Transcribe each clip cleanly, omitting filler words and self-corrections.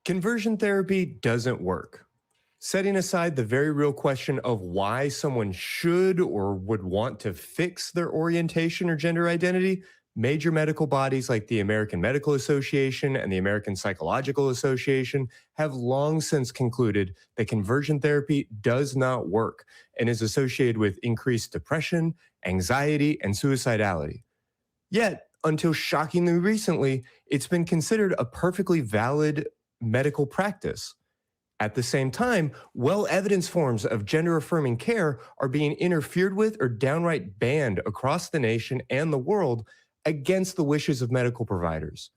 Conversion therapy doesn't work. Setting aside the very real question of why someone should or would want to fix their orientation or gender identity, major medical bodies like the American Medical Association and the American Psychological Association have long since concluded that conversion therapy does not work and is associated with increased depression, anxiety, and suicidality. Yet, until shockingly recently, it's been considered a perfectly valid medical practice. At the same time, well-evidenced forms of gender-affirming care are being interfered with or downright banned across the nation and the world against the wishes of medical providers.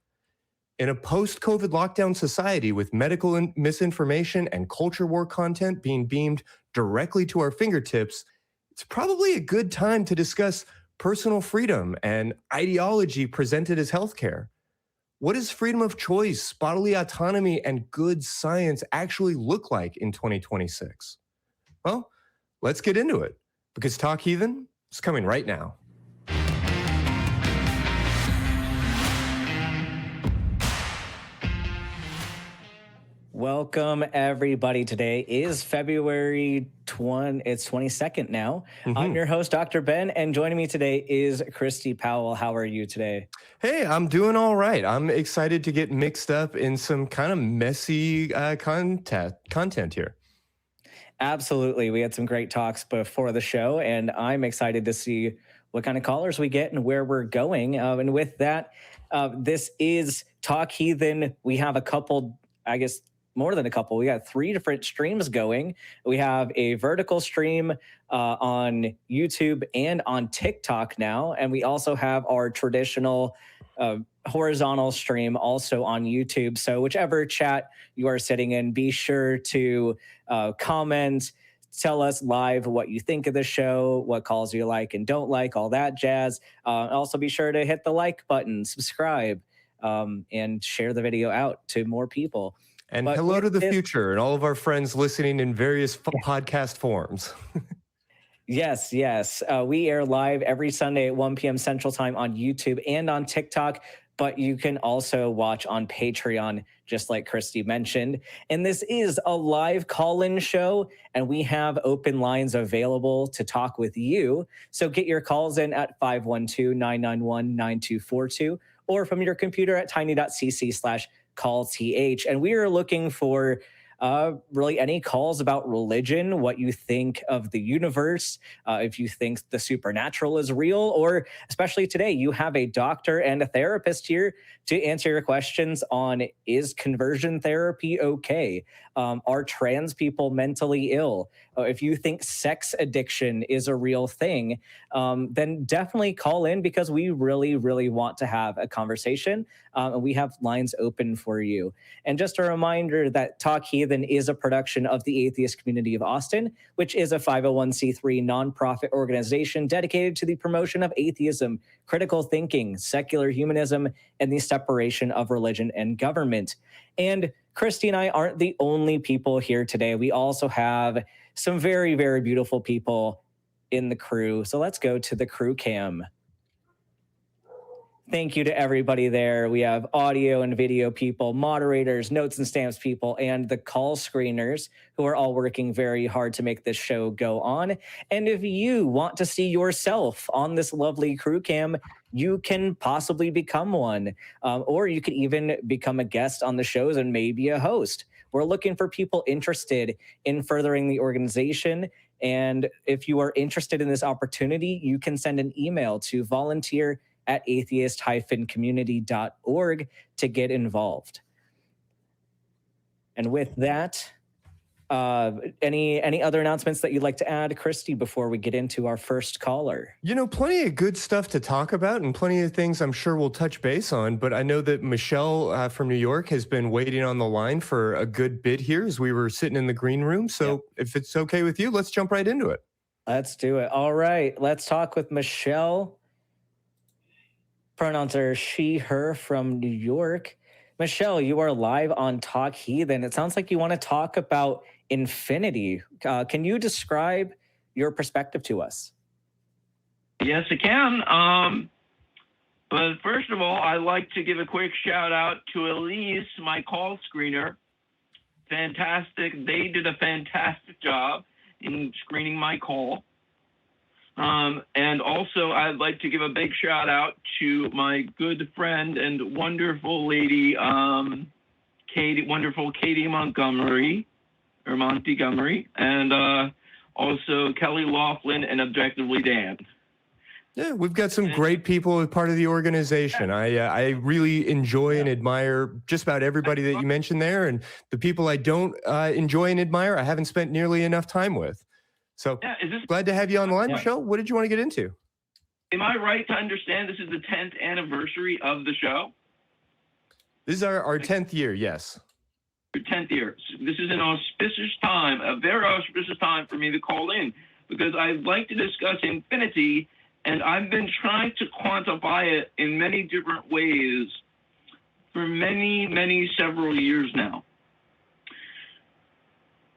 In a post-COVID lockdown society with medical misinformation and culture war content being beamed directly to our fingertips, it's probably a good time to discuss personal freedom and ideology presented as healthcare. What does freedom of choice, bodily autonomy, and good science actually look like in 2026? Well, let's get into it, because Talk Heathen is coming right now. Welcome, everybody. Today is February 22nd now. I'm your host, Dr. Ben, and joining me today is Christy Powell. How are you today? Hey, I'm doing all right. I'm excited to get mixed up in some kind of messy content here. Absolutely. We had some great talks before the show, and I'm excited to see what kind of callers we get and where we're going. And with that, this is Talk Heathen. We have a couple, I guess, more than a couple. We got 3 different streams going. We have a vertical stream on YouTube and on TikTok now. And we also have our traditional horizontal stream also on YouTube. So whichever chat you are sitting in, be sure to comment, tell us live what you think of the show, what calls you like and don't like, all that jazz. Also be sure to hit the like button, subscribe, and share the video out to more people. And hello to the future and all of our friends listening in various podcast forms. Yes. We air live every Sunday at 1 p.m. Central Time on YouTube and on TikTok, but you can also watch on Patreon, just like Christy mentioned. And this is a live call-in show, and we have open lines available to talk with you. So get your calls in at 512-991-9242 or from your computer at tiny.cc/call-th. And we are looking for really any calls about religion, what you think of the universe, if you think the supernatural is real, or especially today, you have a doctor and a therapist here to answer your questions on, is conversion therapy okay? Are trans people mentally ill? If you think sex addiction is a real thing, then definitely call in, because we really, really want to have a conversation. And we have lines open for you. And just a reminder that Talk Heathen is a production of the Atheist Community of Austin, which is a 501c3 nonprofit organization dedicated to the promotion of atheism, critical thinking, secular humanism, and the separation of religion and government. And Christy and I aren't the only people here today. We also have some very, very beautiful people in the crew. So let's go to the crew cam. Thank you to everybody there. We have audio and video people, moderators, notes and stamps people, and the call screeners who are all working very hard to make this show go on. And if you want to see yourself on this lovely crew cam, you can possibly become one, or you could even become a guest on the shows and maybe a host. We're looking for people interested in furthering the organization. And if you are interested in this opportunity, you can send an email to volunteer@atheist-community.org to get involved. And with that, any other announcements that you'd like to add, Christy, before we get into our first caller? You know, plenty of good stuff to talk about and plenty of things I'm sure we'll touch base on. But I know that Michelle from New York has been waiting on the line for a good bit here as we were sitting in the green room. So if it's okay with you, let's jump right into it. Let's do it. All right. Let's talk with Michelle. Pronouns are she, her, from New York. Michelle, you are live on Talk Heathen. It sounds like you want to talk about infinity. Can you describe your perspective to us? Yes, I can. But first of all, I'd like to give a quick shout out to Elise, my call screener, fantastic. They did a fantastic job in screening my call. And also, I'd like to give a big shout out to my good friend and wonderful lady, Katie Montgomery, and also Kelly Laughlin and Objectively Damned. Yeah, we've got some great people as part of the organization. I really enjoy and admire just about everybody that you mentioned there, and the people I don't enjoy and admire, I haven't spent nearly enough time with. So glad to have you on the line, Michelle. What did you want to get into? Am I right to understand this is the 10th anniversary of the show? This is our 10th year, yes. Your 10th year. This is an auspicious time, a very auspicious time for me to call in, because I'd like to discuss infinity, and I've been trying to quantify it in many different ways for several years now.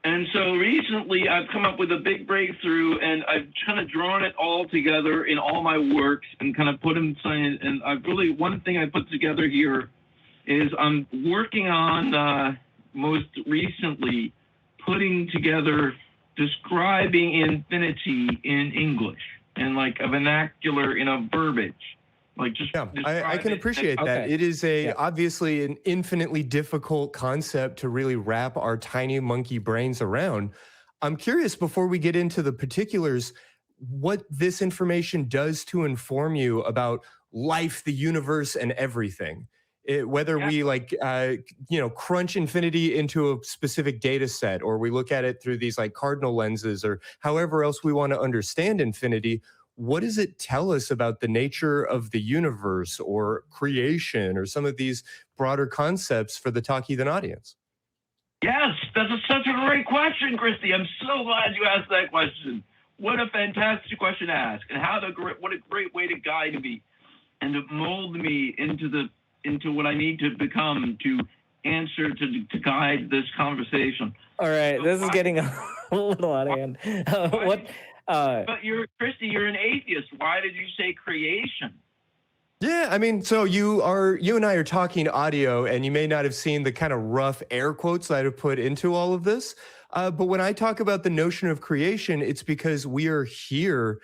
And so recently I've come up with a big breakthrough, and I've kind of drawn it all together in all my works and kind of put them in. And one thing I put together here is I'm working on most recently putting together describing infinity in English and like a vernacular, in a verbiage. Like just I can appreciate that. Okay. It is obviously an infinitely difficult concept to really wrap our tiny monkey brains around. I'm curious, before we get into the particulars, what this information does to inform you about life, the universe, and everything. Whether we crunch infinity into a specific data set, or we look at it through these like cardinal lenses, or however else we want to understand infinity. What does it tell us about the nature of the universe or creation or some of these broader concepts for the Talk Heathen audience? Yes, that's such a great question, Christy. I'm so glad you asked that question. What a fantastic question to ask, and what a great way to guide me and to mold me into what I need to become to answer, to guide this conversation. All right, this is getting a little out of hand. But Christy, you're an atheist. Why did you say creation? Yeah, I mean, so you and I are talking audio, and you may not have seen the kind of rough air quotes that I've put into all of this. But when I talk about the notion of creation, it's because we are here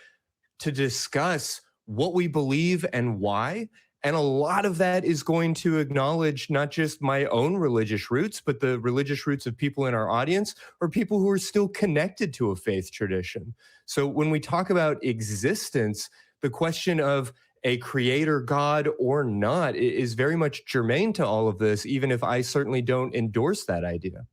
to discuss what we believe and why. And a lot of that is going to acknowledge not just my own religious roots, but the religious roots of people in our audience, or people who are still connected to a faith tradition. So when we talk about existence, the question of a creator God or not is very much germane to all of this, even if I certainly don't endorse that idea.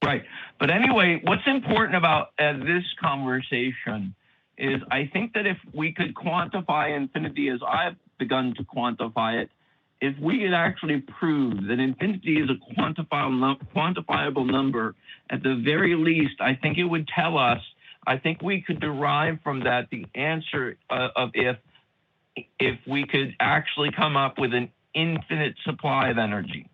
Right. But anyway, what's important about this conversation is I think that if we could quantify infinity as I've begun to quantify it, if we could actually prove that infinity is a quantifiable number, at the very least, I think it would tell us, I think we could derive from that the answer of if we could actually come up with an infinite supply of energy.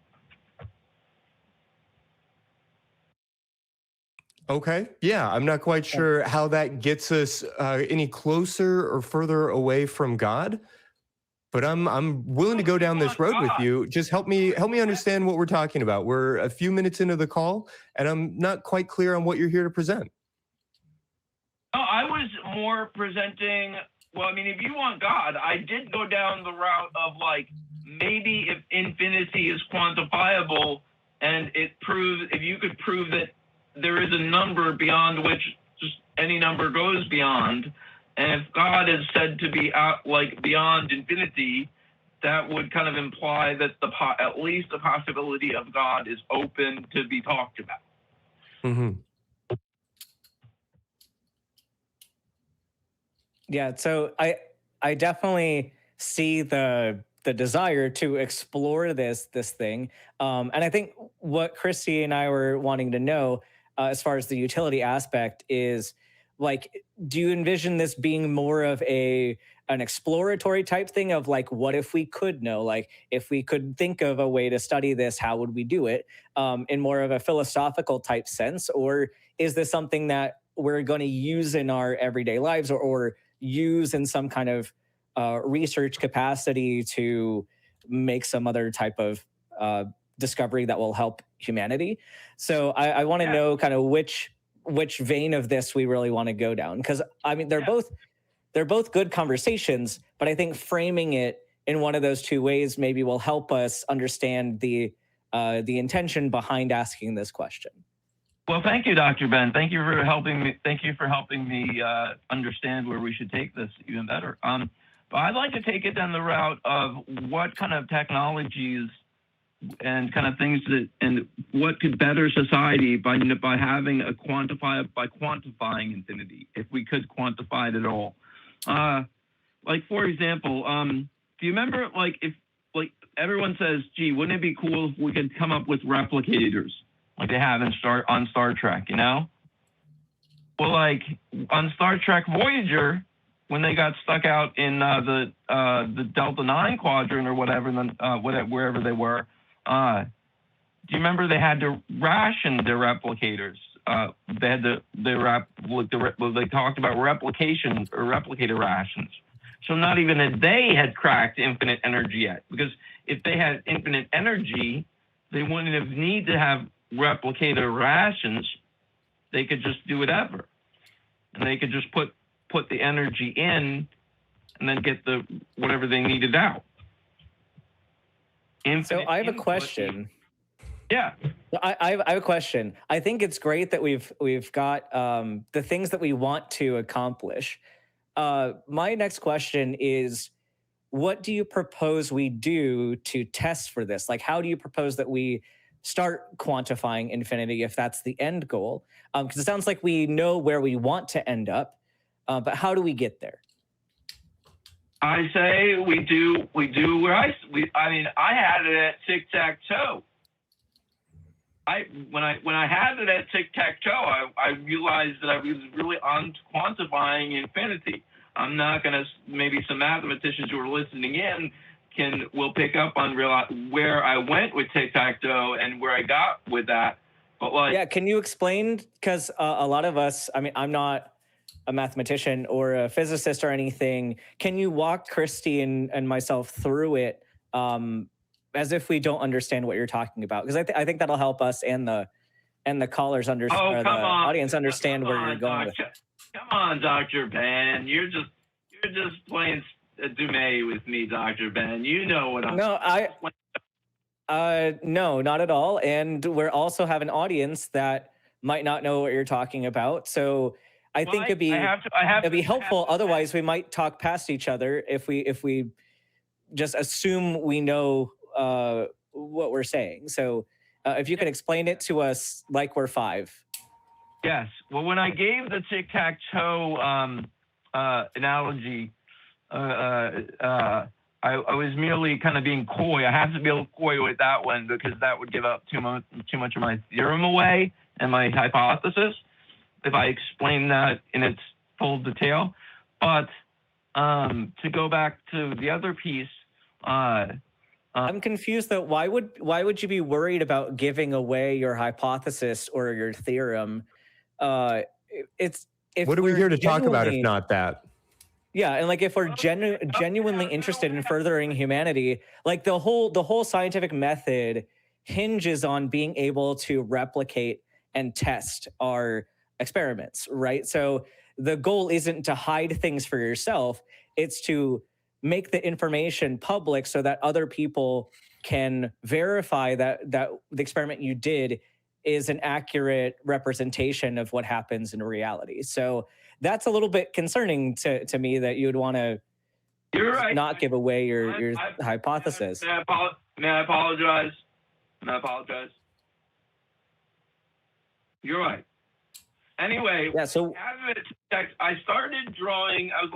Okay. Yeah, I'm not quite sure how that gets us any closer or further away from God, but I'm willing to go down this road with you. Just help me understand what we're talking about. We're a few minutes into the call, and I'm not quite clear on what you're here to present. Oh, I was more presenting. Well, I mean, if you want God, I did go down the route of like maybe if infinity is quantifiable, and if you could prove that there is a number beyond which just any number goes beyond, and if God is said to be out like beyond infinity, that would kind of imply that at least the possibility of God is open to be talked about. Mm-hmm. Yeah, so I definitely see the desire to explore this thing, and I think what Christy and I were wanting to know, as far as the utility aspect, is like, do you envision this being more of an exploratory type thing of like, what if we could know, like if we could think of a way to study this, how would we do it, in more of a philosophical type sense? Or is this something that we're going to use in our everyday lives, or use in some kind of research capacity to make some other type of discovery that will help humanity. So I want to know kind of which vein of this we really want to go down, because I mean they're both good conversations, but I think framing it in one of those two ways maybe will help us understand the intention behind asking this question. Well, thank you, Dr. Ben. Thank you for helping me. Thank you for helping me understand where we should take this even better. But I'd like to take it down the route of what kind of technologies and kind of things that, and what could better society by having a quantifying infinity, if we could quantify it at all. Like for example, do you remember if everyone says, gee, wouldn't it be cool if we could come up with replicators like they have on Star Trek, you know? Well, like on Star Trek Voyager, when they got stuck out in the Delta 9 quadrant or whatever, wherever they were, do you remember they had to ration their replicators? They had they talked about replication or replicator rations. So not even that they had cracked infinite energy yet, because if they had infinite energy, they wouldn't have need to have replicator rations. They could just do whatever, and they could just put the energy in, and then get the whatever they needed out. So I have a question. Yeah. I have a question. I think it's great that we've got the things that we want to accomplish. My next question is, what do you propose we do to test for this? Like, how do you propose that we start quantifying infinity if that's the end goal? Because it sounds like we know where we want to end up, but how do we get there? I say we do where I mean, I had it at tic-tac-toe. When I had it at tic-tac-toe, I realized that I was really on quantifying infinity. I'm not going to, maybe some mathematicians who are listening in will pick up on where I went with tic-tac-toe and where I got with that. But yeah, can you explain? Because a lot of us, I mean, I'm not a mathematician or a physicist or anything. Can you walk Christy and myself through it as if we don't understand what you're talking about? Because I think that'll help us and the callers understand, the audience understand where you're going with it. Come on, Dr. Ben. You're just playing Dumais with me, Dr. Ben. You know what I'm no, not at all. And we're also have an audience that might not know what you're talking about. So I think it'd be helpful. Otherwise, we might talk past each other if we just assume we know what we're saying. So if you can explain it to us like we're five. Yes. Well, when I gave the tic-tac-toe analogy, I was merely kind of being coy. I have to be a little coy with that one because that would give up too much of my theorem away and my hypothesis if I explain that in its full detail. But to go back to the other piece, I'm confused though. Why would you be worried about giving away your hypothesis or your theorem? What are we here to talk about if not that? Yeah, and like if we're genuinely interested in furthering humanity, like the whole scientific method hinges on being able to replicate and test our experiments, right? So the goal isn't to hide things for yourself, it's to make the information public so that other people can verify that the experiment you did is an accurate representation of what happens in reality. So that's a little bit concerning to me that you would want to not give away your hypothesis. May I apologize? You're right. Anyway, yeah. So I started drawing. I was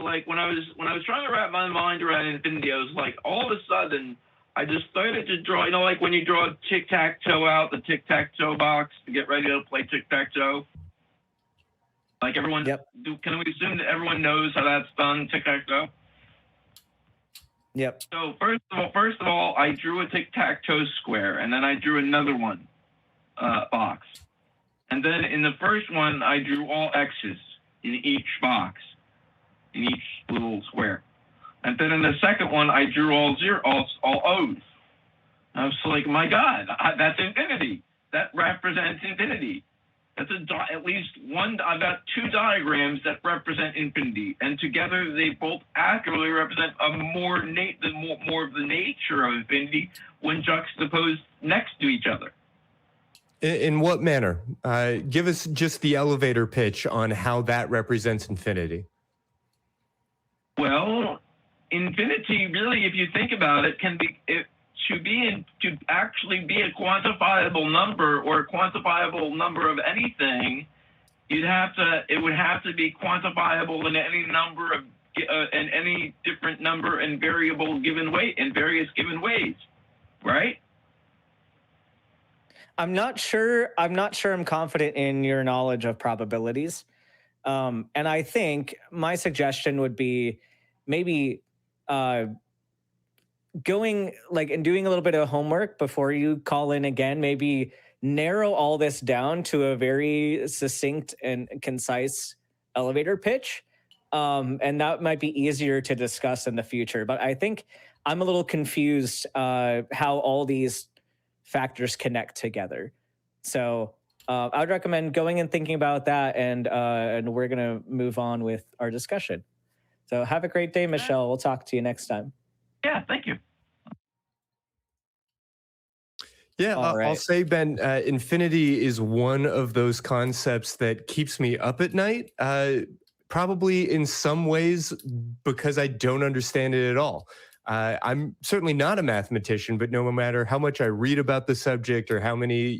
like, when I was trying to wrap my mind around infinity, I was like, all of a sudden, I just started to draw. You know, like when you draw tic-tac-toe out the tic-tac-toe box to get ready to play tic-tac-toe. Like everyone, yep. Can we assume that everyone knows how that's done, tic-tac-toe? Yep. So first of all, I drew a tic-tac-toe square, and then I drew another one box. And then in the first one, I drew all X's in each box, in each little square. And then in the second one, I drew all O's. I was like, my God, that's infinity. That represents infinity. That's at least one. I've got two diagrams that represent infinity, and together they both accurately represent more of the nature of infinity when juxtaposed next to each other. In what manner? Give us just the elevator pitch on how that represents infinity. Well, infinity, really, if you think about it, to actually be a quantifiable number or a quantifiable number of anything, it would have to be quantifiable in any number of in any different number and variable given weight in various given ways, right? I'm not sure I'm confident in your knowledge of probabilities. And I think my suggestion would be maybe going and doing a little bit of homework before you call in again, maybe narrow all this down to a very succinct and concise elevator pitch. And that might be easier to discuss in the future. But I think I'm a little confused how all these factors connect together. So I would recommend going and thinking about that, and we're going to move on with our discussion. So have a great day, Michelle. We'll talk to you next time. Yeah, thank you. Yeah, I'll say, Ben, infinity is one of those concepts that keeps me up at night, probably in some ways because I don't understand it at all. I'm certainly not a mathematician, but no matter how much I read about the subject or how many,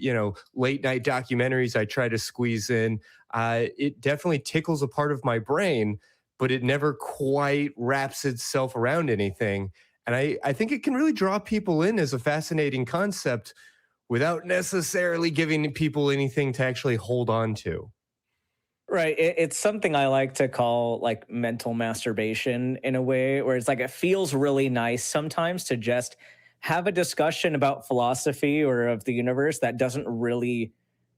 late night documentaries I try to squeeze in, it definitely tickles a part of my brain, but it never quite wraps itself around anything. And I think it can really draw people in as a fascinating concept without necessarily giving people anything to actually hold on to. Right. It's something I like to call mental masturbation in a way, where it's it feels really nice sometimes to just have a discussion about philosophy or of the universe that doesn't really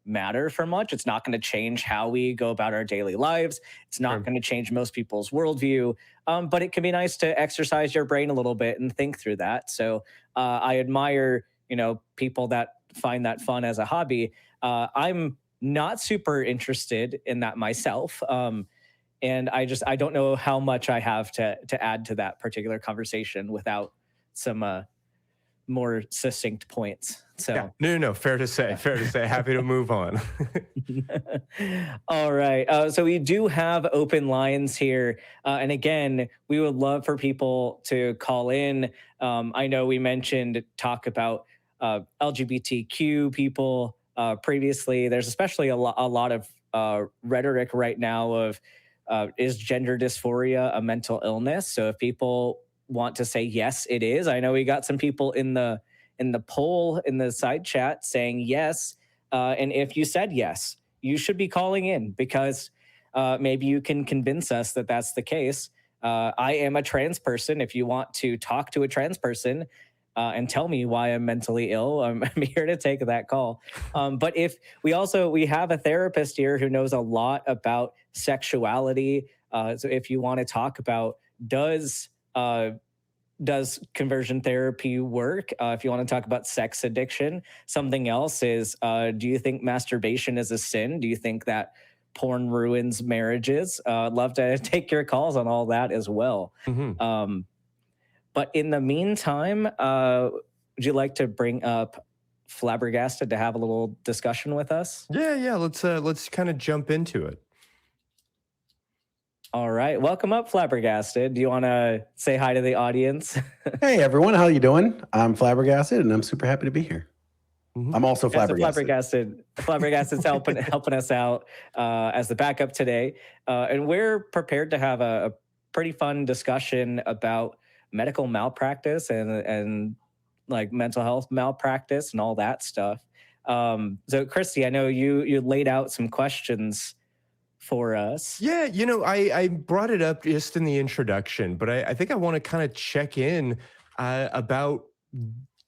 matter for much. It's not going to change how we go about our daily lives. It's not going to change most people's worldview. But it can be nice to exercise your brain a little bit and think through that. So I admire, people that find that fun as a hobby. I'm not super interested in that myself. And I don't know how much I have to add to that particular conversation without some more succinct points. So yeah. No, fair to say. Happy to move on. All right. So we do have open lines here. And again, we would love for people to call in. I know we mentioned talk about LGBTQ people previously. There's especially a lot of rhetoric right now of is gender dysphoria a mental illness? So if people want to say yes, it is. I know we got some people in the poll in the side chat saying yes. And if you said yes, you should be calling in because maybe you can convince us that that's the case. I am a trans person. If you want to talk to a trans person and tell me why I'm mentally ill, I'm here to take that call. But if we have a therapist here who knows a lot about sexuality. So if you want to talk about does conversion therapy work? If you want to talk about sex addiction, something else is, do you think masturbation is a sin? Do you think that porn ruins marriages? I'd love to take your calls on all that as well. Mm-hmm. But in the meantime, would you like to bring up Flabbergasted to have a little discussion with us? Yeah. Let's kind of jump into it. All right. Welcome up, Flabbergasted. Do you want to say hi to the audience? Hey, everyone. How you doing? I'm Flabbergasted, and I'm super happy to be here. Mm-hmm. I'm also Flabbergasted. Flabbergasted's helping us out as the backup today. And we're prepared to have a pretty fun discussion about medical malpractice and mental health malpractice and all that stuff. So, Christy, I know you laid out some questions for us. Yeah, I brought it up just in the introduction, but I think I want to kind of check in about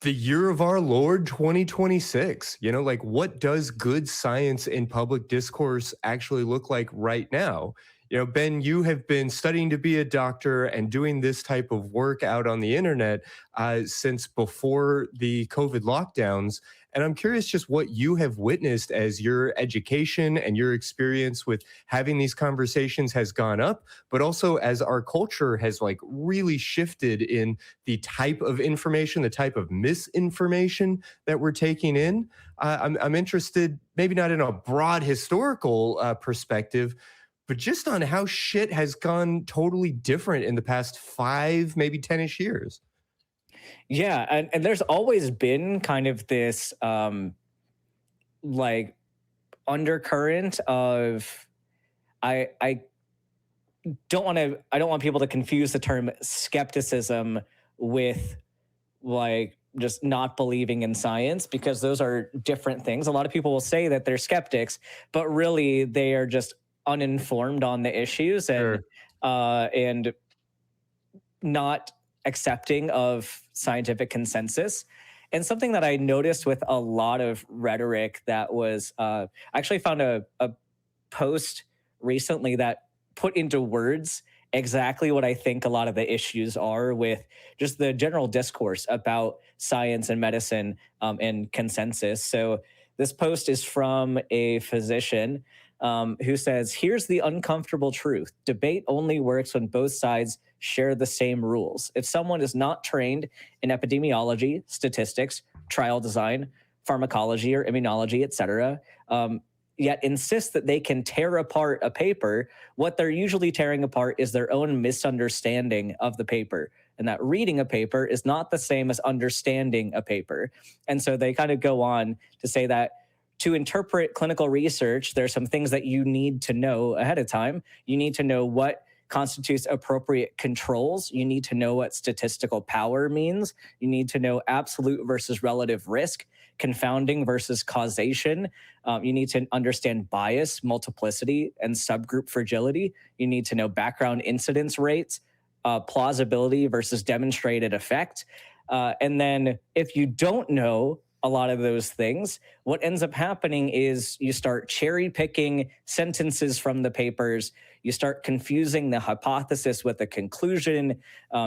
the year of our Lord 2026. What does good science in public discourse actually look like right now? Ben, you have been studying to be a doctor and doing this type of work out on the internet since before the COVID lockdowns. And I'm curious just what you have witnessed as your education and your experience with having these conversations has gone up, but also as our culture has like really shifted in the type of information, the type of misinformation that we're taking in. I'm interested, maybe not in a broad historical perspective, but just on how shit has gone totally different in the past 5, maybe 10-ish years. Yeah, and there's always been kind of this like undercurrent of I don't want people to confuse the term skepticism with like just not believing in science, because those are different things. A lot of people will say that they're skeptics, but really they are just uninformed on the issues and and not accepting of scientific consensus. And something that I noticed with a lot of rhetoric that was, I actually found a post recently that put into words exactly what I think a lot of the issues are with just the general discourse about science and medicine and consensus. So this post is from a physician who says, "Here's the uncomfortable truth. Debate only works when both sides share the same rules. If someone is not trained in epidemiology, statistics, trial design, pharmacology, or immunology, etc., yet insists that they can tear apart a paper, what they're usually tearing apart is their own misunderstanding of the paper. And that reading a paper is not the same as understanding a paper." And so they kind of go on to say that to interpret clinical research, there's some things that you need to know ahead of time. You need to know what constitutes appropriate controls. You need to know what statistical power means. You need to know absolute versus relative risk, confounding versus causation. You need to understand bias, multiplicity, and subgroup fragility. You need to know background incidence rates, plausibility versus demonstrated effect. And then if you don't know a lot of those things, what ends up happening is you start cherry picking sentences from the papers. You start confusing the hypothesis with the conclusion.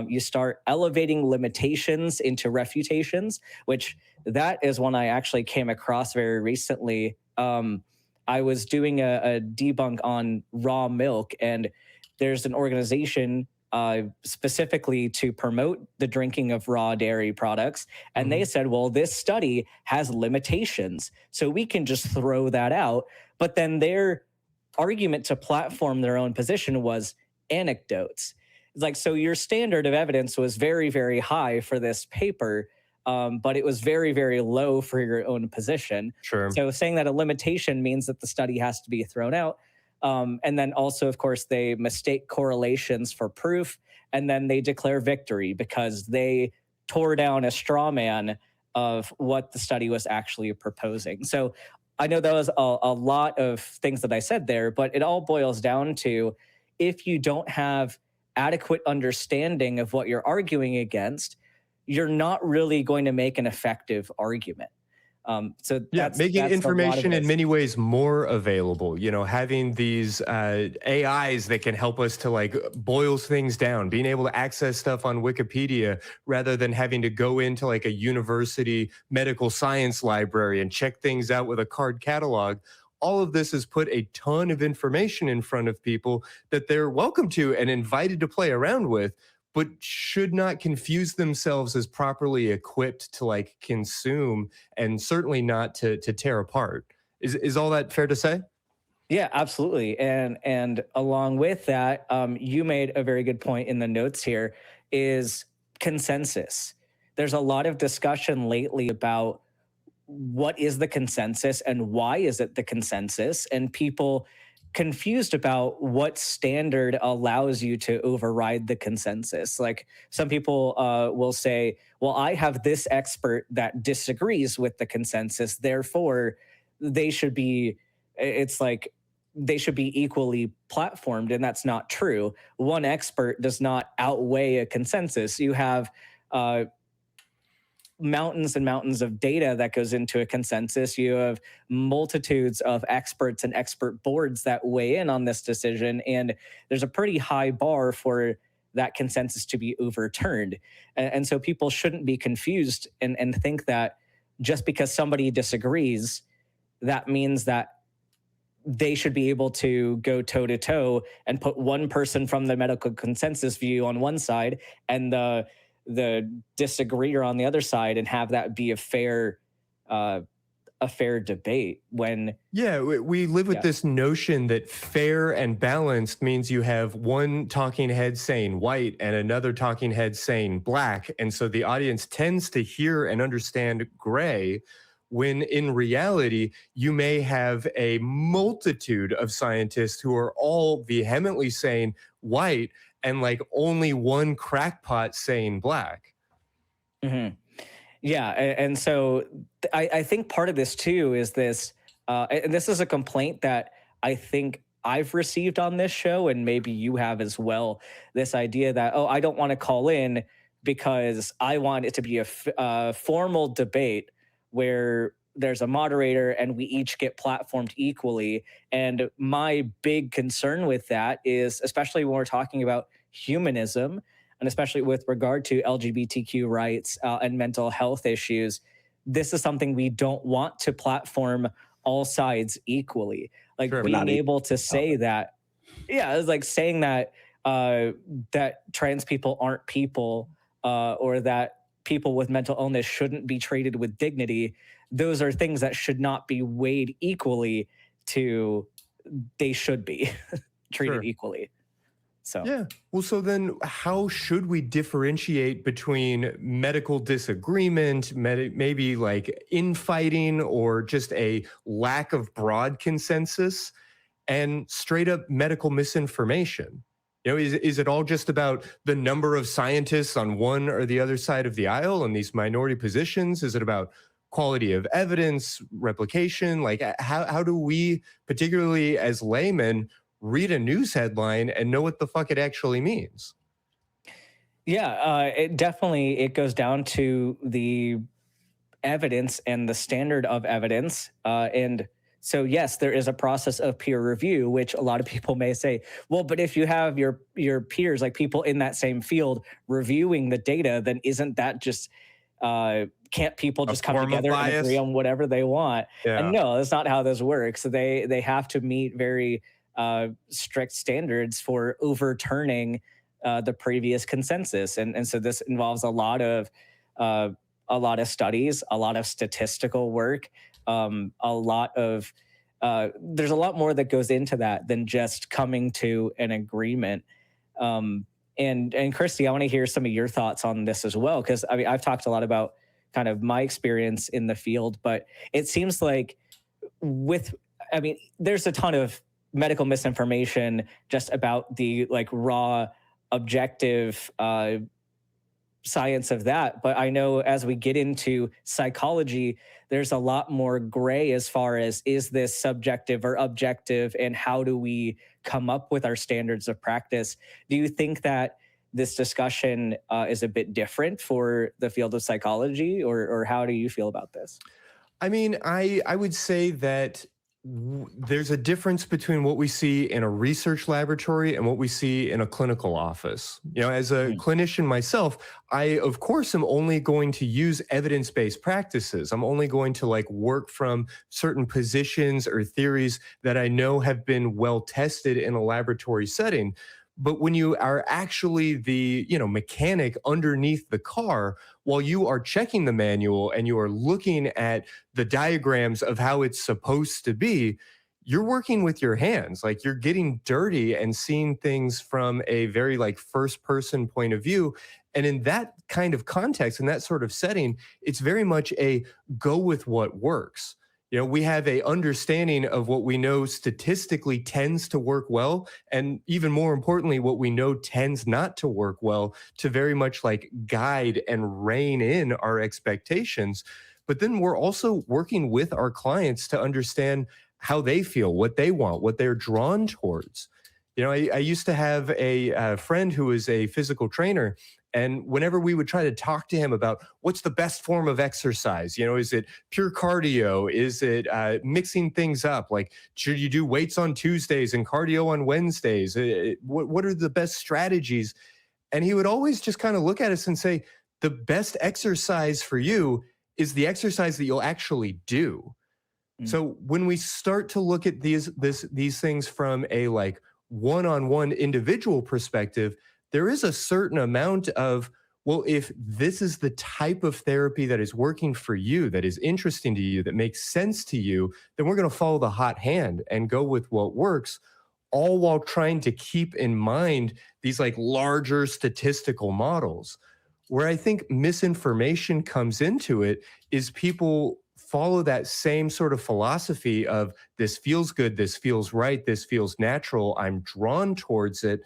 You start elevating limitations into refutations, which that is one I actually came across very recently. I was doing a debunk on raw milk, and there's an organization specifically to promote the drinking of raw dairy products. And they said, well, this study has limitations, so we can just throw that out. But then their argument to platform their own position was anecdotes. It's like, so your standard of evidence was very, very high for this paper, but it was very, very low for your own position. Sure. So saying that a limitation means that the study has to be thrown out. And then also, of course, they mistake correlations for proof, and then they declare victory because they tore down a straw man of what the study was actually proposing. So I know that was a lot of things that I said there, but it all boils down to, if you don't have adequate understanding of what you're arguing against, you're not really going to make an effective argument. So making information in many ways more available, having these AIs that can help us to like boil things down, being able to access stuff on Wikipedia rather than having to go into like a university medical science library and check things out with a card catalog. All of this has put a ton of information in front of people that they're welcome to and invited to play around with, but should not confuse themselves as properly equipped to like consume, and certainly not to tear apart. Is all that fair to say? Yeah, absolutely. And along with that, you made a very good point in the notes here, is consensus. There's a lot of discussion lately about what is the consensus and why is it the consensus, and people confused about what standard allows you to override the consensus. Like some people will say, well, I have this expert that disagrees with the consensus, therefore they should be, it's like they should be equally platformed. And that's not true. One expert does not outweigh a consensus. You have mountains and mountains of data that goes into a consensus. You have multitudes of experts and expert boards that weigh in on this decision. And there's a pretty high bar for that consensus to be overturned. And so people shouldn't be confused and think that just because somebody disagrees, that means that they should be able to go toe to toe and put one person from the medical consensus view on one side and the disagreeer on the other side, and have that be a fair debate. When we live with this notion that fair and balanced means you have one talking head saying white and another talking head saying black, and so the audience tends to hear and understand gray, when in reality you may have a multitude of scientists who are all vehemently saying white and like only one crackpot saying black. Mm-hmm. Yeah. And so I think part of this too is this, and this is a complaint that I think I've received on this show, and maybe you have as well, this idea that, I don't want to call in because I want it to be a formal debate where there's a moderator and we each get platformed equally. And my big concern with that is, especially when we're talking about humanism, and especially with regard to LGBTQ rights and mental health issues, this is something we don't want to platform all sides equally. Like being able to say that, it's like saying that that trans people aren't people, or that people with mental illness shouldn't be treated with dignity. Those are things that should not be weighed equally to they should be treated equally. So so then how should we differentiate between medical disagreement, maybe like infighting, or just a lack of broad consensus, and straight up medical misinformation? Is it all just about the number of scientists on one or the other side of the aisle and these minority positions? Is it about quality of evidence, replication? Like how do we, particularly as laymen, read a news headline and know what the fuck it actually means? It goes down to the evidence and the standard of evidence. And so, yes, there is a process of peer review, which a lot of people may say, well, but if you have your peers, like people in that same field, reviewing the data, then isn't that just, can't people just come together and agree on whatever they want? And no, that's not how this works. So they have to meet very strict standards for overturning the previous consensus. And so this involves a lot of studies, a lot of statistical work, there's a lot more that goes into that than just coming to an agreement. And Christy, I want to hear some of your thoughts on this as well, because I mean, I've talked a lot about kind of my experience in the field, but it seems like there's a ton of medical misinformation just about the like raw objective science of that. But I know as we get into psychology, there's a lot more gray as far as, is this subjective or objective, and how do we come up with our standards of practice? Do you think that this discussion is a bit different for the field of psychology, or how do you feel about this? I mean, I would say that there's a difference between what we see in a research laboratory and what we see in a clinical office. As a clinician myself, I, of course, am only going to use evidence-based practices. I'm only going to work from certain positions or theories that I know have been well tested in a laboratory setting. But when you are actually the, mechanic underneath the car, while you are checking the manual and you are looking at the diagrams of how it's supposed to be, you're working with your hands. Like, you're getting dirty and seeing things from a very first person point of view. And in that kind of context, in that sort of setting, it's very much a go with what works. We have a understanding of what we know statistically tends to work well, and even more importantly, what we know tends not to work well, to very much guide and rein in our expectations. But then we're also working with our clients to understand how they feel, what they want, what they're drawn towards. I used to have a friend who was a physical trainer, And whenever we would try to talk to him about what's the best form of exercise, is it pure cardio? Is it mixing things up? Like, should you do weights on Tuesdays and cardio on Wednesdays? What are the best strategies? And he would always just kind of look at us and say, the best exercise for you is the exercise that you'll actually do. So when we start to look at these things from a like one-on-one individual perspective, there is a certain amount of, well, if this is the type of therapy that is working for you, that is interesting to you, that makes sense to you, then we're going to follow the hot hand and go with what works, all while trying to keep in mind these like larger statistical models. Where I think misinformation comes into it is people follow that same sort of philosophy of this feels good, this feels right, this feels natural, I'm drawn towards it.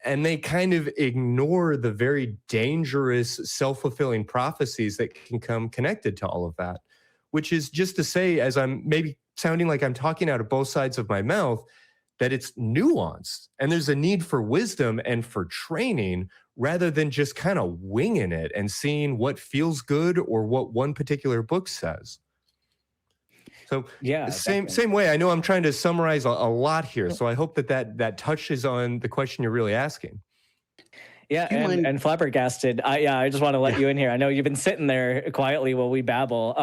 And they kind of ignore the very dangerous self-fulfilling prophecies that can come connected to all of that, which is just to say, as I'm maybe sounding like I'm talking out of both sides of my mouth, that it's nuanced and there's a need for wisdom and for training rather than just kind of winging it and seeing what feels good or what one particular book says. So yeah, same way. I know I'm trying to summarize a lot here, so I hope that touches on the question you're really asking. Yeah, and flabbergasted. I just want to let you in here. I know you've been sitting there quietly while we babble.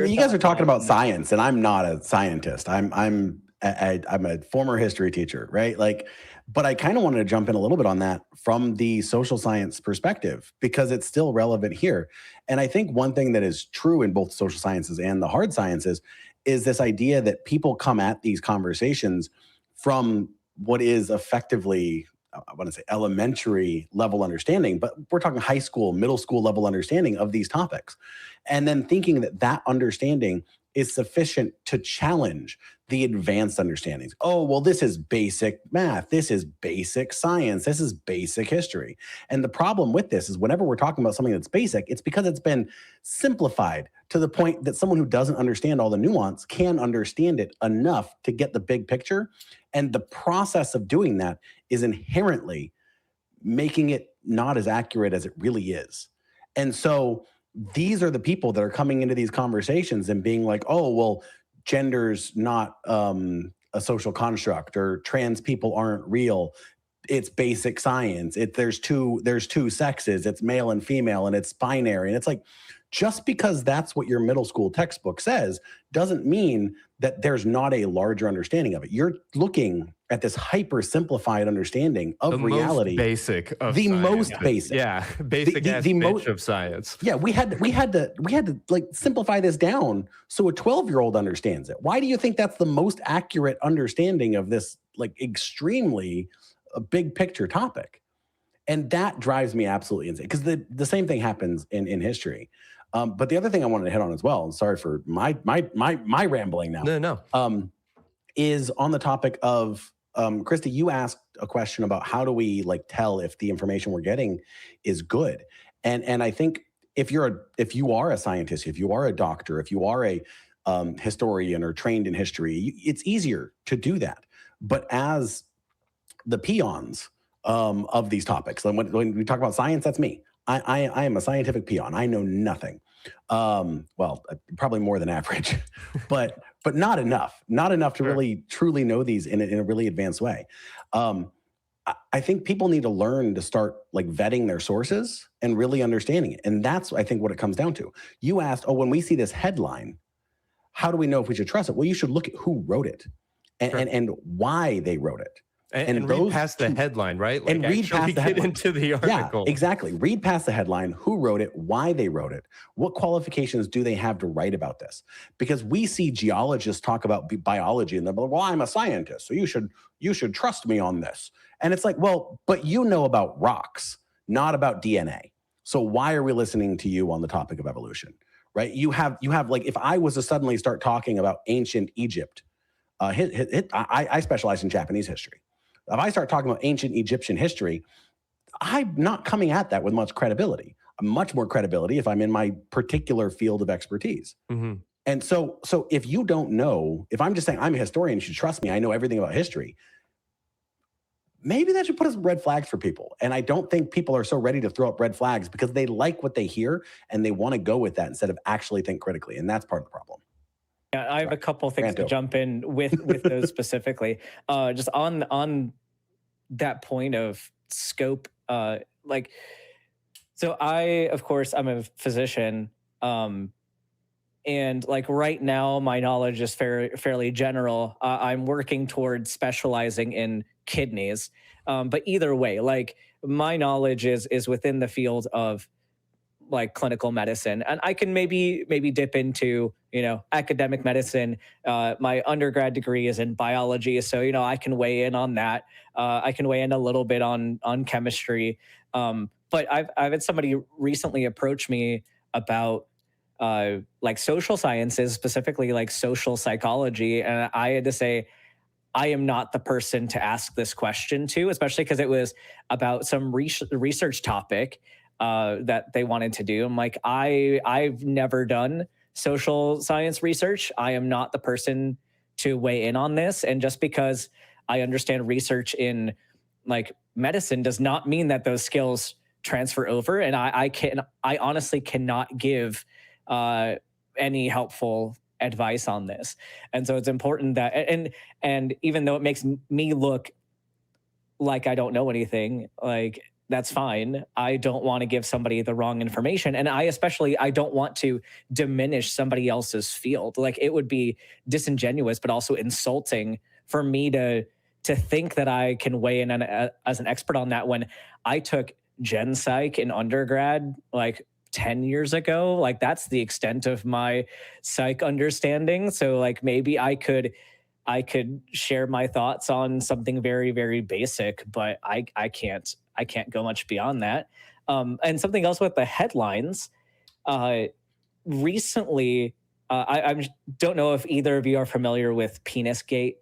You guys are talking about science, and I'm not a scientist. I'm a former history teacher, right? Like, but I kind of wanted to jump in a little bit on that from the social science perspective because it's still relevant here. And I think one thing that is true in both social sciences and the hard sciences is this idea that people come at these conversations from what is effectively, I want to say, elementary level understanding, but we're talking high school, middle school level understanding of these topics. And then thinking that understanding is sufficient to challenge the advanced understandings. Oh, well, this is basic math. This is basic science. This is basic history. And the problem with this is whenever we're talking about something that's basic, it's because it's been simplified to the point that someone who doesn't understand all the nuance can understand it enough to get the big picture. And the process of doing that is inherently making it not as accurate as it really is. And so these are the people that are coming into these conversations and being like, oh, well, gender's not a social construct, or trans people aren't real. It's basic science. There's two sexes. It's male and female, and it's binary. And it's like, just because that's what your middle school textbook says doesn't mean that there's not a larger understanding of it. You're looking at this hyper simplified understanding of reality. Most basic of the science. Most basic. Yeah, basic aspect of science. Yeah, we had to like simplify this down so a 12-year-old understands it. Why do you think that's the most accurate understanding of this like extremely big picture topic? And that drives me absolutely insane because the same thing happens in history. But the other thing I wanted to hit on as well, and sorry for my rambling now. No. Is on the topic of Christy, you asked a question about how do we like tell if the information we're getting is good. And I think if you are a scientist, if you are a doctor, if you are a historian or trained in history, it's easier to do that. But as the peons of these topics, when we talk about science, that's me. I am a scientific peon. I know nothing. Well, probably more than average, but not enough to really truly know these in a really advanced way. I think people need to learn to start like vetting their sources and really understanding it. And that's, I think, what it comes down to. You asked, when we see this headline, how do we know if we should trust it? Well, you should look at who wrote it and why they wrote it. And read past the headline, right? Like, and read past the headline. Get into the article. Yeah, exactly. Read past the headline, who wrote it, why they wrote it, what qualifications do they have to write about this? Because we see geologists talk about biology and they're like, well, I'm a scientist, so you should trust me on this. And it's like, well, but you know about rocks, not about DNA. So why are we listening to you on the topic of evolution, right? You have like, if I was to suddenly start talking about ancient Egypt, I specialize in Japanese history. If I start talking about ancient Egyptian history, I'm not coming at that with much credibility. Much more credibility if I'm in my particular field of expertise. Mm-hmm. And so if you don't know, if I'm just saying I'm a historian, you should trust me, I know everything about history, maybe that should put up some red flags for people. And I don't think people are so ready to throw up red flags because they like what they hear and they want to go with that instead of actually think critically. And that's part of the problem. Yeah, I have a couple things Rant to over. jump in with those specifically. Just on that point of scope, like, so of course, I'm a physician, and like right now, my knowledge is fairly general. I'm working towards specializing in kidneys, but either way, like my knowledge is within the field of like clinical medicine, and I can maybe dip into academic medicine. My undergrad degree is in biology, so I can weigh in on that. I can weigh in a little bit on chemistry, but I've had somebody recently approach me about like social sciences, specifically like social psychology, and I had to say, I am not the person to ask this question to, especially because it was about some research topic that they wanted to do. I'm like, I've never done social science research. I am not the person to weigh in on this. And just because I understand research in like medicine does not mean that those skills transfer over. And I honestly cannot give any helpful advice on this. And so it's important that, and even though it makes me look like I don't know anything, like that's fine. I don't want to give somebody the wrong information. And I don't want to diminish somebody else's field. Like it would be disingenuous, but also insulting for me to think that I can weigh in as an expert on that when I took gen psych in undergrad, like 10 years ago. Like that's the extent of my psych understanding. So like maybe I could share my thoughts on something very, very basic, but I can't go much beyond that. And something else with the headlines, recently, I don't know if either of you are familiar with Penisgate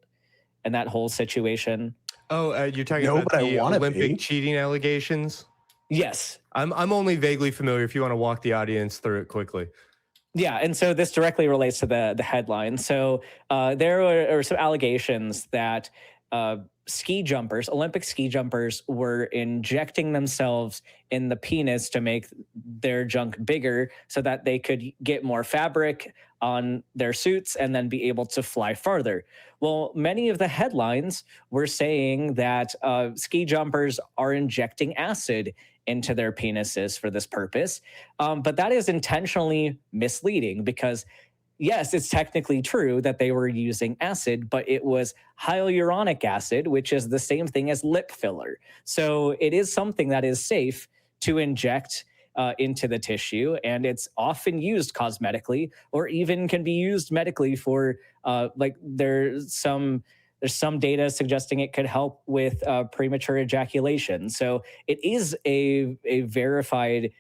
and that whole situation. Oh, you're talking No, about but I the wanna Olympic be. cheating allegations? Yes. I'm only vaguely familiar if you want to walk the audience through it quickly. Yeah, and so this directly relates to the headline. So there are some allegations that Olympic ski jumpers, were injecting themselves in the penis to make their junk bigger so that they could get more fabric on their suits and then be able to fly farther. Well, many of the headlines were saying that ski jumpers are injecting acid into their penises for this purpose. But that is intentionally misleading because, yes, it's technically true that they were using acid, but it was hyaluronic acid, which is the same thing as lip filler. So it is something that is safe to inject into the tissue, and it's often used cosmetically or even can be used medically for like there's some data suggesting it could help with premature ejaculation. So it is a verified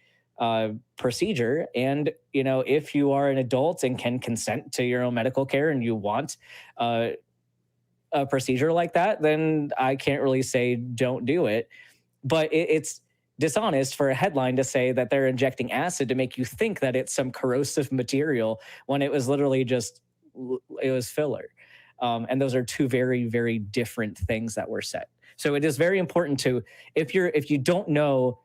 procedure. And, if you are an adult and can consent to your own medical care and you want a procedure like that, then I can't really say don't do it. But it's dishonest for a headline to say that they're injecting acid to make you think that it's some corrosive material when it was literally it was filler. And those are two very, very different things that were said. So it is very important to, if you don't know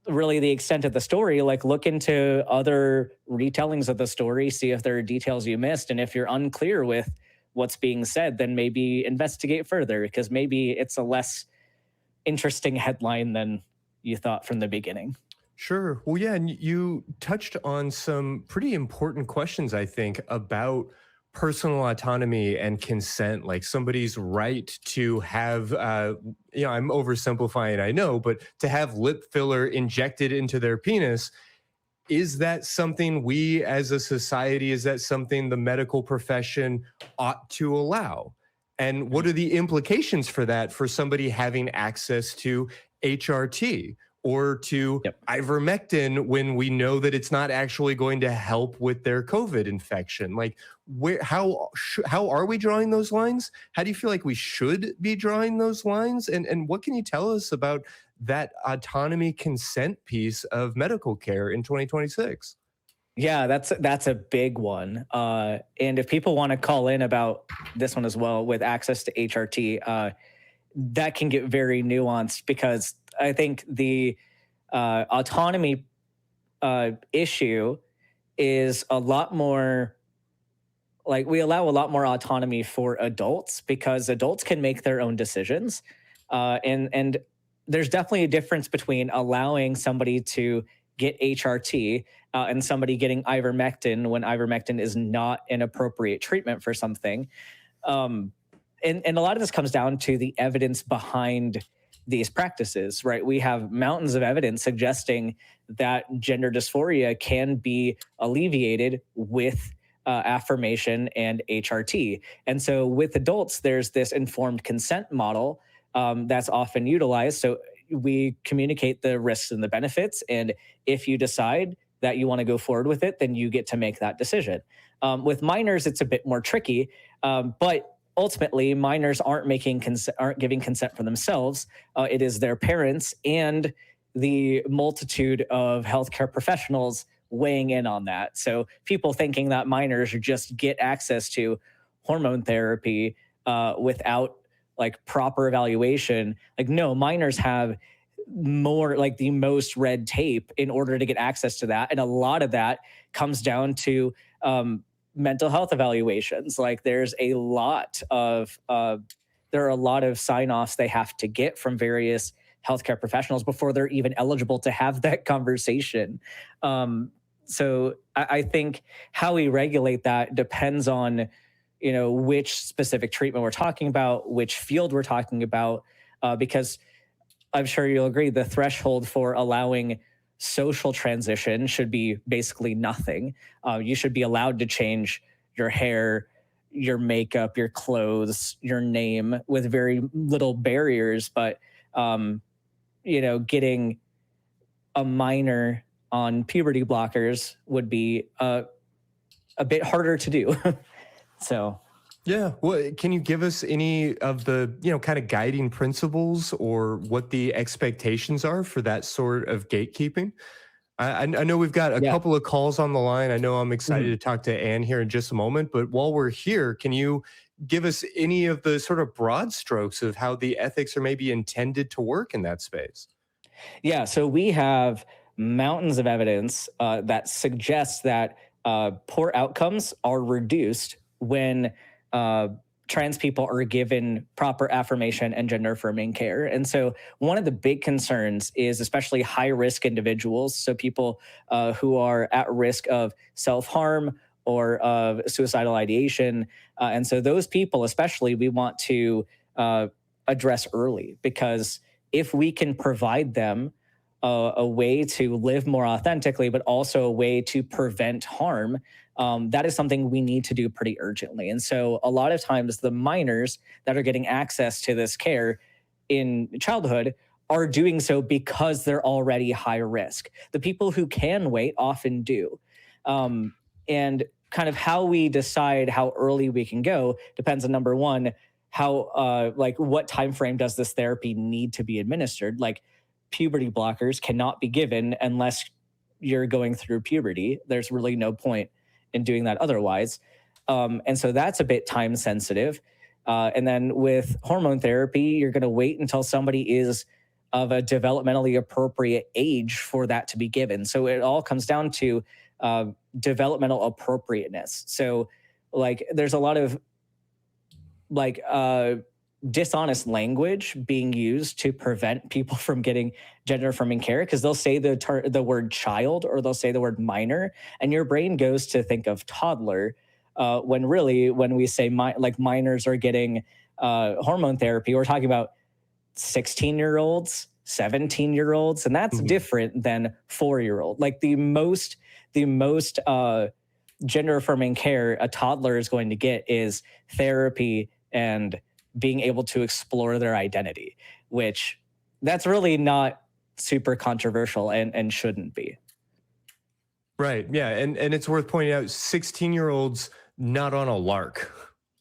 really the extent of the story, like look into other retellings of the story, see if there are details you missed. And if you're unclear with what's being said, then maybe investigate further, because maybe it's a less interesting headline than you thought from the beginning. Sure. Well, yeah, and you touched on some pretty important questions, I think, about personal autonomy and consent, like somebody's right to have, I'm oversimplifying, I know, but to have lip filler injected into their penis. Is that something we as a society, is that something the medical profession ought to allow? And what are the implications for that for somebody having access to HRT or to ivermectin when we know that it's not actually going to help with their COVID infection? Like, how are we drawing those lines? How do you feel like we should be drawing those lines? And what can you tell us about that autonomy consent piece of medical care in 2026? Yeah, that's a big one. And if people want to call in about this one as well with access to HRT, that can get very nuanced, because I think the autonomy issue is a lot more like, we allow a lot more autonomy for adults because adults can make their own decisions. And there's definitely a difference between allowing somebody to get HRT and somebody getting ivermectin when ivermectin is not an appropriate treatment for something. And a lot of this comes down to the evidence behind these practices, right? We have mountains of evidence suggesting that gender dysphoria can be alleviated with affirmation and HRT. And so with adults, there's this informed consent model that's often utilized. So we communicate the risks and the benefits. And if you decide that you want to go forward with it, then you get to make that decision. With minors, it's a bit more tricky, but ultimately, minors aren't giving consent for themselves. It is their parents and the multitude of healthcare professionals weighing in on that. So people thinking that minors just get access to hormone therapy without like proper evaluation, like, no, minors have more, like, the most red tape in order to get access to that. And a lot of that comes down to mental health evaluations. Like, there's a lot of there are a lot of sign-offs they have to get from various healthcare professionals before they're even eligible to have that conversation. So I think how we regulate that depends on, you know, which specific treatment we're talking about, which field we're talking about, because I'm sure you'll agree the threshold for allowing social transition should be basically nothing. You should be allowed to change your hair, your makeup, your clothes, your name with very little barriers. But, you know, getting a minor on puberty blockers would be a bit harder to do. So. Yeah. Well, can you give us any of the, you know, kind of guiding principles or what the expectations are for that sort of gatekeeping? I know we've got a couple of calls on the line. I know I'm excited to talk to Anne here in just a moment, but while we're here, can you give us any of the sort of broad strokes of how the ethics are maybe intended to work in that space? Yeah. So we have mountains of evidence that suggests that poor outcomes are reduced when trans people are given proper affirmation and gender affirming care. And so one of the big concerns is especially high risk individuals. So people who are at risk of self-harm or of suicidal ideation. And so those people, especially, we want to address early, because if we can provide them a way to live more authentically, but also a way to prevent harm, that is something we need to do pretty urgently. And so a lot of times the minors that are getting access to this care in childhood are doing so because they're already high risk. The people who can wait often do. And kind of how we decide how early we can go depends on, number one, how like what time frame does this therapy need to be administered? Like, puberty blockers cannot be given unless you're going through puberty. There's really no point in doing that otherwise. And so that's a bit time sensitive. And then with hormone therapy, you're going to wait until somebody is of a developmentally appropriate age for that to be given. So it all comes down to developmental appropriateness. So like, there's a lot of like dishonest language being used to prevent people from getting gender affirming care, because they'll say the word child or they'll say the word minor, and your brain goes to think of toddler, when really, when we say like minors are getting hormone therapy, we're talking about 16-year-olds, 17-year-olds, and that's different than 4-year-old. Like the most gender affirming care a toddler is going to get is therapy and being able to explore their identity, which that's really not super controversial and shouldn't be. Right. Yeah. And it's worth pointing out 16-year-olds not on a lark,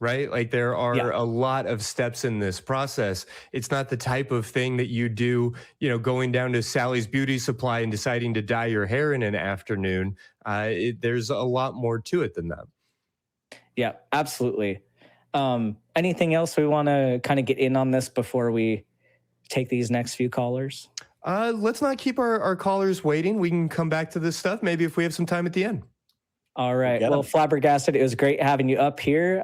right? Like, there are a lot of steps in this process. It's not the type of thing that you do, you know, going down to Sally's Beauty Supply and deciding to dye your hair in an afternoon. There's a lot more to it than that. Yeah, absolutely. Anything else we want to kind of get in on this before we take these next few callers? Let's not keep our callers waiting. We can come back to this stuff maybe if we have some time at the end. All right. Get Well, 'em. Flabbergasted, it was great having you up here.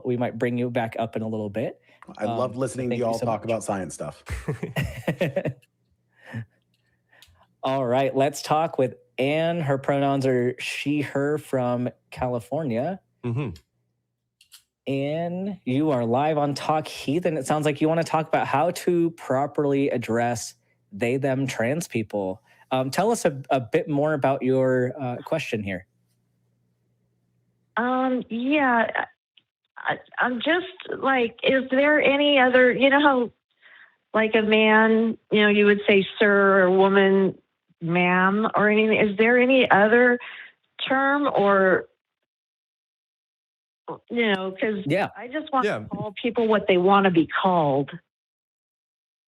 We might bring you back up in a little bit. I love listening to thank you y'all so talk much. about science stuff. All right. Let's talk with Anne. Her pronouns are she, her from California. Mm-hmm. Anne, you are live on Talk Heathen. It sounds like you want to talk about how to properly address they, them, trans people. Tell us a bit more about your question here. Yeah, I'm just like, is there any other, you know how like a man, you know, you would say sir, or woman, ma'am, or anything. Is there any other term, or, you know, because Yeah. I just want Yeah. to call people what they want to be called.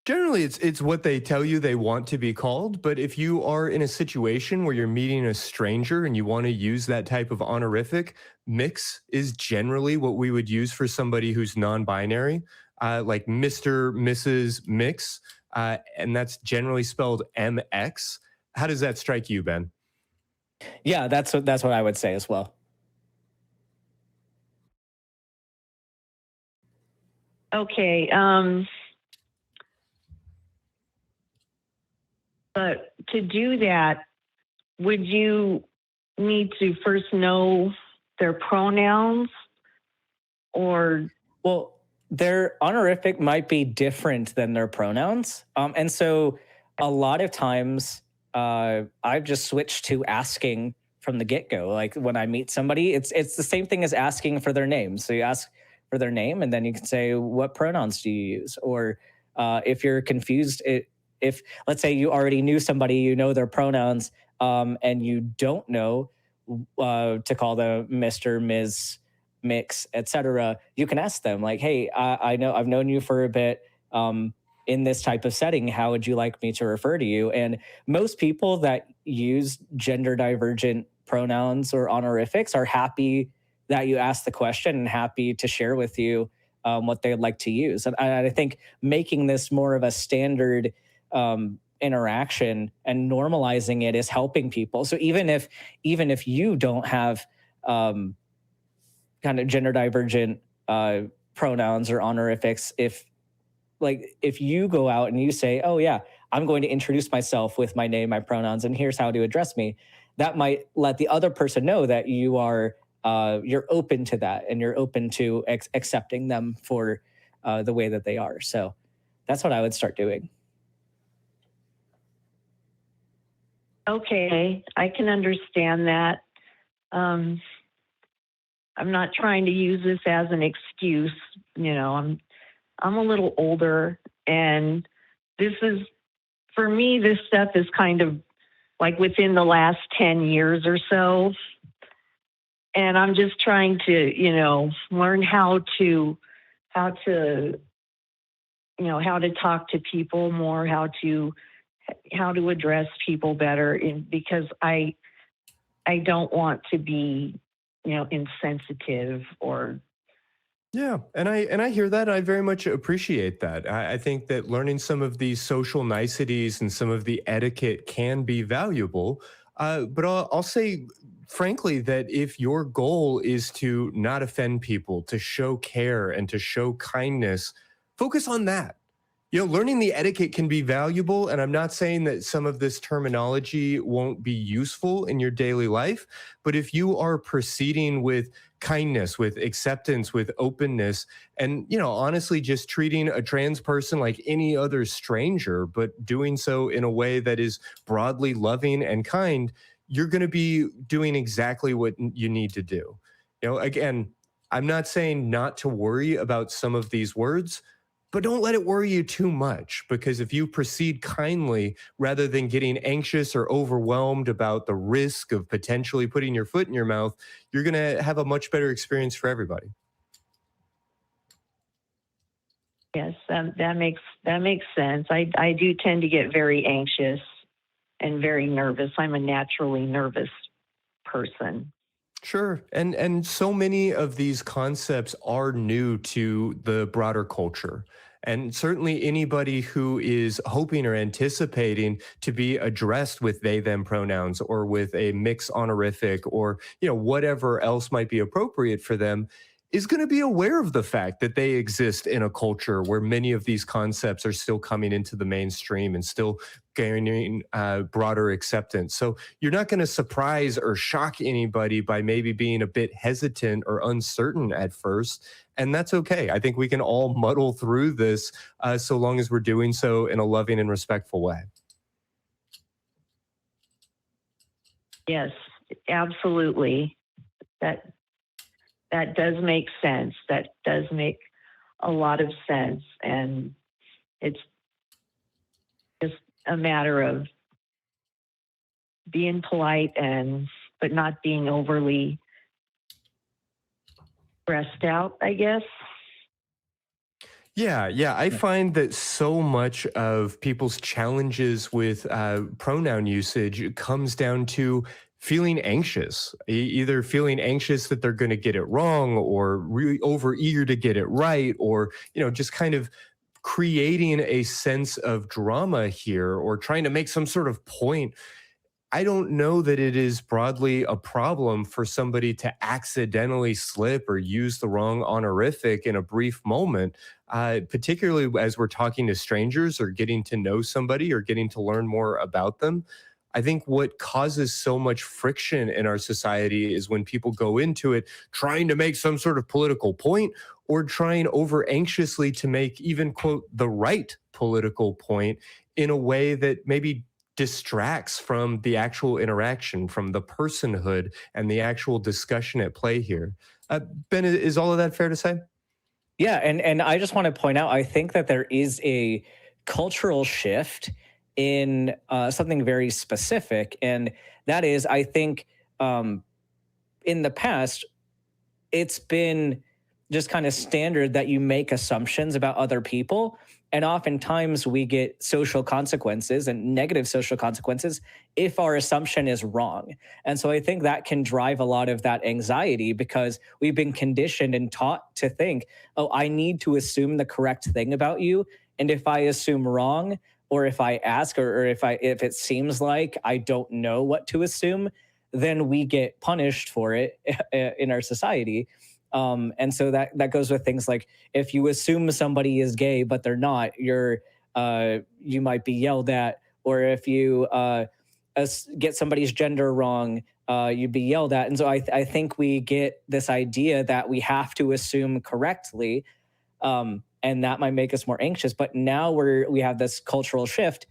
Generally, it's what they tell you they want to be called. But if you are in a situation where you're meeting a stranger and you want to use that type of honorific, mix is generally what we would use for somebody who's non-binary, like Mr., Mrs., Mix, and that's generally spelled MX. How does that strike you, Ben? Yeah, that's what I would say as well. Okay. But to do that, would you need to first know their pronouns, or? Well, their honorific might be different than their pronouns. And so a lot of times I've just switched to asking from the get-go. Like when I meet somebody, it's the same thing as asking for their name. So you ask for their name and then you can say, what pronouns do you use? Or if you're confused, if let's say you already knew somebody, you know their pronouns, and you don't know to call them Mr., Ms., Mix, etc., you can ask them like, hey, I know I've known you for a bit. In this type of setting, how would you like me to refer to you? And most people that use gender divergent pronouns or honorifics are happy that you ask the question and happy to share with you what they'd like to use. And I think making this more of a standard interaction and normalizing it is helping people. So even if you don't have kind of gender divergent pronouns or honorifics, if you go out and you say, oh yeah, I'm going to introduce myself with my name, my pronouns, and here's how to address me, that might let the other person know that you are you're open to that and you're open to accepting them for the way that they are. So that's what I would start doing. Okay, I can understand that. I'm not trying to use this as an excuse. You know, I'm a little older, and this is, for me, this stuff is kind of like within the last 10 years or so. And I'm just trying to, you know, learn how to talk to people more, how to address people better, because I don't want to be, you know, insensitive or. Yeah, and I hear that. I very much appreciate that. I think that learning some of these social niceties and some of the etiquette can be valuable. But I'll say, frankly, that if your goal is to not offend people, to show care and to show kindness, focus on that. You know, learning the etiquette can be valuable, and I'm not saying that some of this terminology won't be useful in your daily life, but if you are proceeding with kindness, with acceptance, with openness, and, you know, honestly, just treating a trans person like any other stranger, but doing so in a way that is broadly loving and kind, you're going to be doing exactly what you need to do. You know, again, I'm not saying not to worry about some of these words, but don't let it worry you too much, because if you proceed kindly rather than getting anxious or overwhelmed about the risk of potentially putting your foot in your mouth, you're going to have a much better experience for everybody. Yes, that makes sense. I do tend to get very anxious and very nervous. I'm a naturally nervous person. Sure. And so many of these concepts are new to the broader culture. And certainly anybody who is hoping or anticipating to be addressed with they them pronouns or with a mixed honorific or, whatever else might be appropriate for them is going to be aware of the fact that they exist in a culture where many of these concepts are still coming into the mainstream and still gaining broader acceptance. So you're not going to surprise or shock anybody by maybe being a bit hesitant or uncertain at first. And that's okay. I think we can all muddle through this so long as we're doing so in a loving and respectful way. Yes, absolutely. That does make sense. That does make a lot of sense. And it's just a matter of being polite but not being overly stressed out, I guess. Yeah. I find that so much of people's challenges with pronoun usage comes down to feeling anxious, either feeling anxious that they're going to get it wrong or really over eager to get it right, or, just kind of creating a sense of drama here or trying to make some sort of point. I don't know that it is broadly a problem for somebody to accidentally slip or use the wrong honorific in a brief moment, particularly as we're talking to strangers or getting to know somebody or getting to learn more about them. I think what causes so much friction in our society is when people go into it trying to make some sort of political point or trying over anxiously to make even, quote, the right political point in a way that maybe distracts from the actual interaction, from the personhood and the actual discussion at play here. Ben, is all of that fair to say? Yeah, and I just want to point out, I think that there is a cultural shift in something very specific, and that is, I think, in the past, it's been just kind of standard that you make assumptions about other people, and oftentimes we get social consequences and negative social consequences if our assumption is wrong. And so I think that can drive a lot of that anxiety because we've been conditioned and taught to think, oh, I need to assume the correct thing about you. And if I assume wrong, or if I ask, or if it seems like I don't know what to assume, then we get punished for it in our society. And so that goes with things like if you assume somebody is gay but they're not, you might be yelled at, or if you get somebody's gender wrong, you'd be yelled at. And so I think we get this idea that we have to assume correctly, and that might make us more anxious. But now we have this cultural shift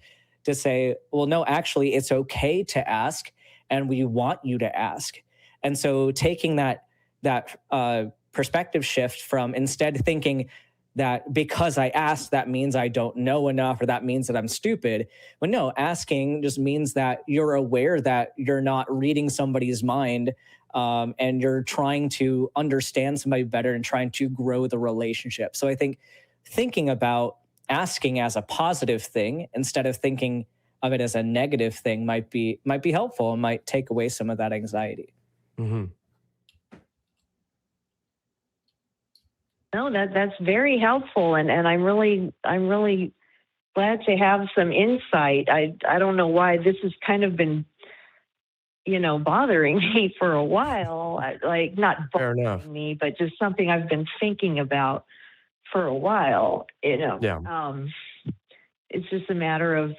to say, well, no, actually, it's okay to ask, and we want you to ask. And so taking that perspective shift from instead thinking that because I asked, that means I don't know enough, or that means that I'm stupid. But no, asking just means that you're aware that you're not reading somebody's mind, and you're trying to understand somebody better and trying to grow the relationship. So I think thinking about asking as a positive thing instead of thinking of it as a negative thing might be helpful and might take away some of that anxiety. Mm-hmm. No, that's very helpful, and I'm really glad to have some insight. I don't know why this has kind of been, bothering me for a while. Not bothering me, but just something I've been thinking about for a while. Yeah. It's just a matter of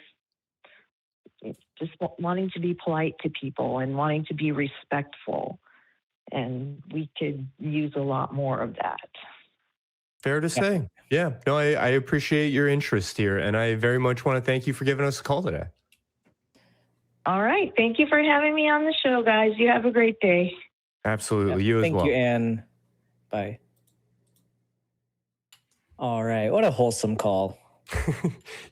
just wanting to be polite to people and wanting to be respectful, and we could use a lot more of that. Fair to say. Yeah. No, I appreciate your interest here, and I very much want to thank you for giving us a call today. All right. Thank you for having me on the show, guys. You have a great day. Absolutely. You as well. Thank you, Anne. Bye. All right. What a wholesome call.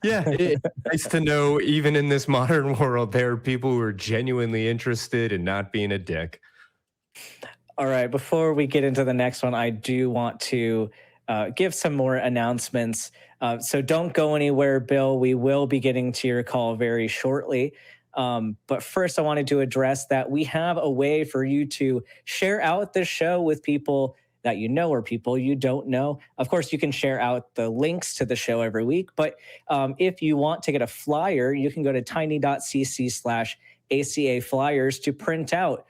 Yeah. It's nice to know, even in this modern world, there are people who are genuinely interested in not being a dick. All right. Before we get into the next one, I do want to give some more announcements. So don't go anywhere, Bill. We will be getting to your call very shortly. But first, I wanted to address that we have a way for you to share out the show with people that you know or people you don't know. Of course, you can share out the links to the show every week, but if you want to get a flyer, you can go to tiny.cc/ACA flyers to print out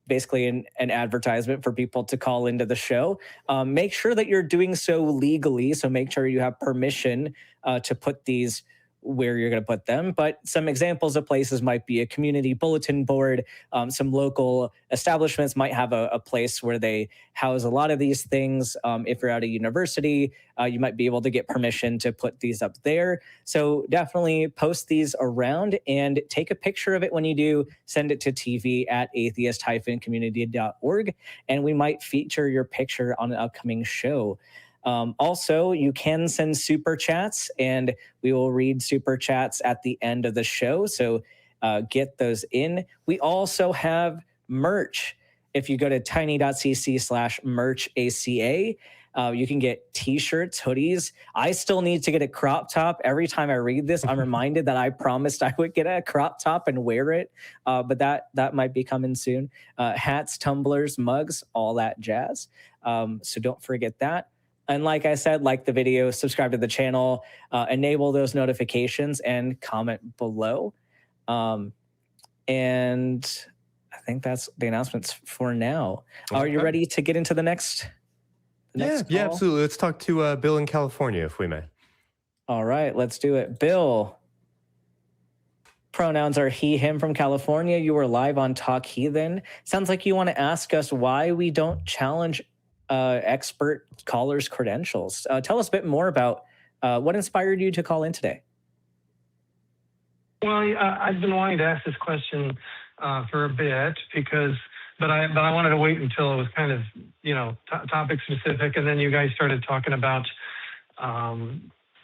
basically an advertisement for people to call into the show. Make sure that you're doing so legally. So make sure you have permission to put these where you're going to put them. But some examples of places might be a community bulletin board. Some local establishments might have a place where they house a lot of these things. If you're at a university, you might be able to get permission to put these up there. So definitely post these around and take a picture of it when you do. Send it to tv@atheist-community.org, and we might feature your picture on an upcoming show. Also, you can send super chats, and we will read super chats at the end of the show. So get those in. We also have merch. If you go to tiny.cc/merchaca, you can get t-shirts, hoodies. I still need to get a crop top. Every time I read this, I'm reminded that I promised I would get a crop top and wear it. But that might be coming soon. Hats, tumblers, mugs, all that jazz. So don't forget that. And like I said, like the video, subscribe to the channel, enable those notifications, and comment below. And I think that's the announcements for now. Are you ready to get into the next? Yeah, absolutely. Let's talk to Bill in California, if we may. All right, let's do it. Bill, pronouns are he, him from California. You are live on Talk Heathen. Sounds like you want to ask us why we don't challenge expert callers' credentials. Tell us a bit more about what inspired you to call in today. Well, I've been wanting to ask this question for a bit but I wanted to wait until it was kind of topic specific, and then you guys started talking about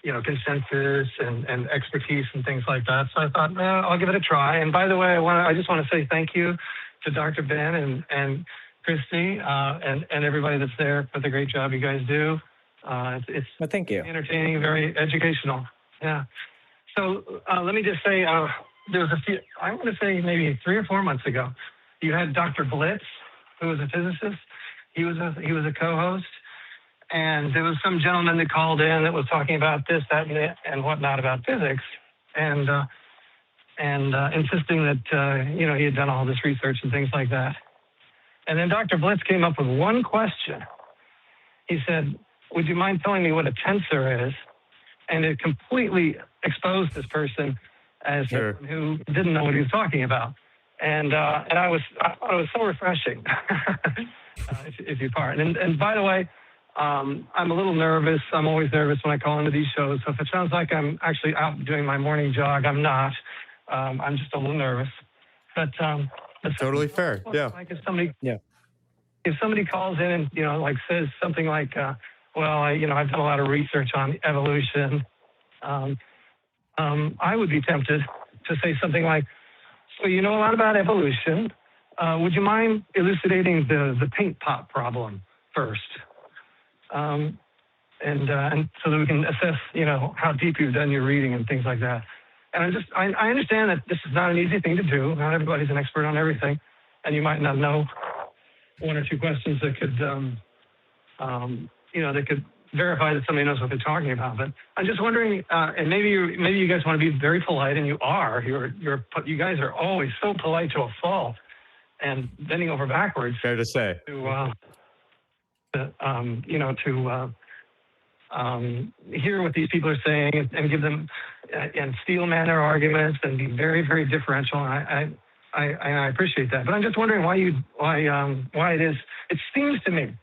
consensus and expertise and things like that. So I thought, I'll give it a try. And by the way, I just want to say thank you to Dr. Ben and Christy and everybody that's there for the great job you guys do. It's well, thank you. Entertaining, very educational. Yeah. So let me just say, there was a few, I want to say maybe 3 or 4 months ago, you had Dr. Blitz, who was a physicist. He was a co-host, and there was some gentleman that called in that was talking about this, that, and whatnot about physics, and insisting that he had done all this research and things like that. And then Dr. Blitz came up with one question. He said, "Would you mind telling me what a tensor is?" And it completely exposed this person as someone who didn't know what he was talking about. And I thought it was so refreshing, if you pardon. And by the way, I'm a little nervous. I'm always nervous when I call into these shows. So if it sounds like I'm actually out doing my morning jog, I'm not. I'm just a little nervous. But totally fair. Yeah. Like if somebody calls in and says something like, I've done a lot of research on evolution. I would be tempted to say something like, "So you know a lot about evolution. Would you mind elucidating the paint pot problem first, and so that we can assess how deep you've done your reading and things like that." And I understand that this is not an easy thing to do. Not everybody's an expert on everything, and you might not know 1 or 2 questions that could that could verify that somebody knows what they're talking about. But I'm just wondering, and maybe you guys want to be very polite, and you are. You guys are always so polite to a fault, and bending over backwards. Fair to say. Hear what these people are saying and give them and steel man their arguments and be very, very differential. And I appreciate that. But I'm just wondering why it is. It seems to me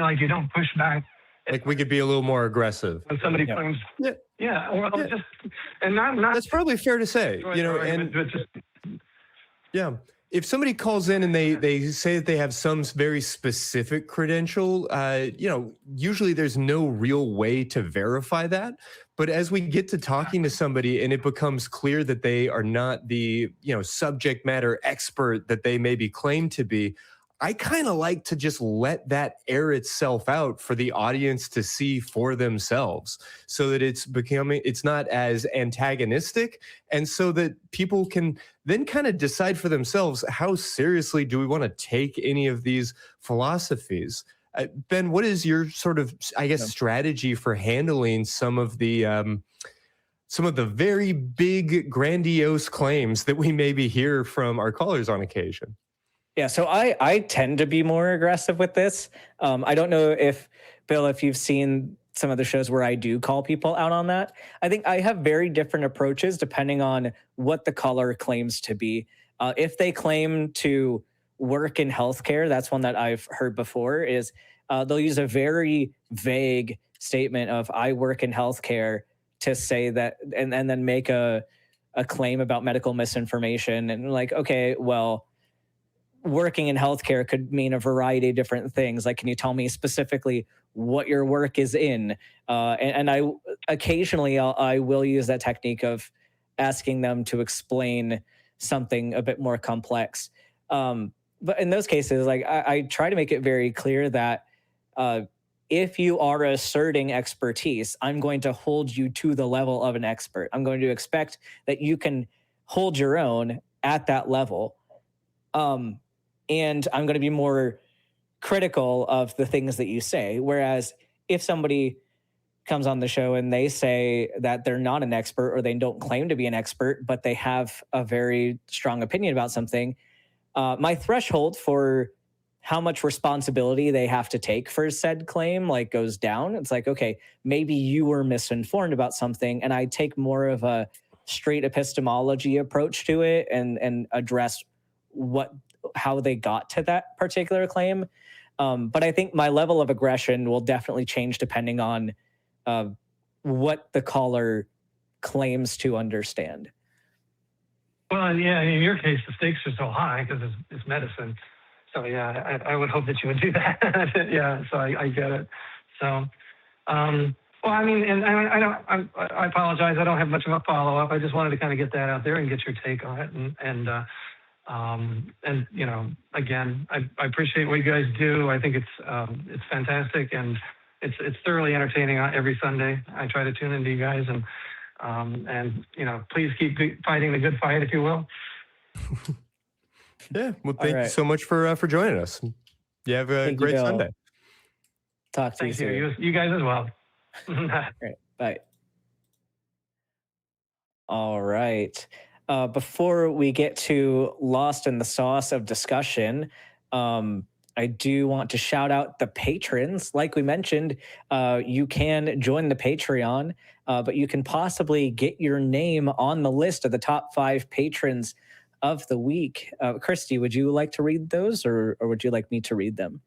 like you don't push back. Like we could be a little more aggressive. When somebody claims, that's probably fair to say, If somebody calls in and they say that they have some very specific credential, usually there's no real way to verify that. But as we get to talking to somebody and it becomes clear that they are not the, subject matter expert that they maybe claim to be, I kind of like to just let that air itself out for the audience to see for themselves, so that it's not as antagonistic, and so that people can then kind of decide for themselves, how seriously do we want to take any of these philosophies? Ben, what is your sort of, I guess, strategy for handling some of the very big, grandiose claims that we maybe hear from our callers on occasion? Yeah, so I tend to be more aggressive with this. I don't know if, Bill, if you've seen some of the shows where I do call people out on that. I think I have very different approaches depending on what the caller claims to be. If they claim to work in healthcare, that's one that I've heard before, is they'll use a very vague statement of "I work in healthcare" to say that, and then make a claim about medical misinformation. And like, okay, well, working in healthcare could mean a variety of different things. Like, can you tell me specifically what your work is in? And I occasionally I will use that technique of asking them to explain something a bit more complex. But in those cases, like I try to make it very clear that if you are asserting expertise, I'm going to hold you to the level of an expert. I'm going to expect that you can hold your own at that level. And I'm going to be more critical of the things that you say. Whereas if somebody comes on the show and they say that they're not an expert, or they don't claim to be an expert, but they have a very strong opinion about something, my threshold for how much responsibility they have to take for said claim like goes down. It's like, okay, maybe you were misinformed about something, and I take more of a straight epistemology approach to it and address how they got to that particular claim. But I think my level of aggression will definitely change depending on what the caller claims to understand. Well, yeah, in your case, the stakes are so high because it's medicine. So yeah, I would hope that you would do that. Yeah, so I get it. So, well, I mean, and I apologize. I don't have much of a follow up. I just wanted to kind of get that out there and get your take on it. And you know, again, I appreciate what you guys do. I think it's fantastic, and it's thoroughly entertaining every Sunday. I try to tune into you guys, and you know, please keep fighting the good fight, if you will. Yeah, well, thank you so much for joining us. You have a great Sunday. Talk to you soon. You guys as well. All right, bye. All right. Before we get to lost in the sauce of discussion, I do want to shout out the patrons. Like we mentioned, you can join the Patreon, but you can possibly get your name on the list of the top 5 patrons of the week. Christy, would you like to read those, or would you like me to read them?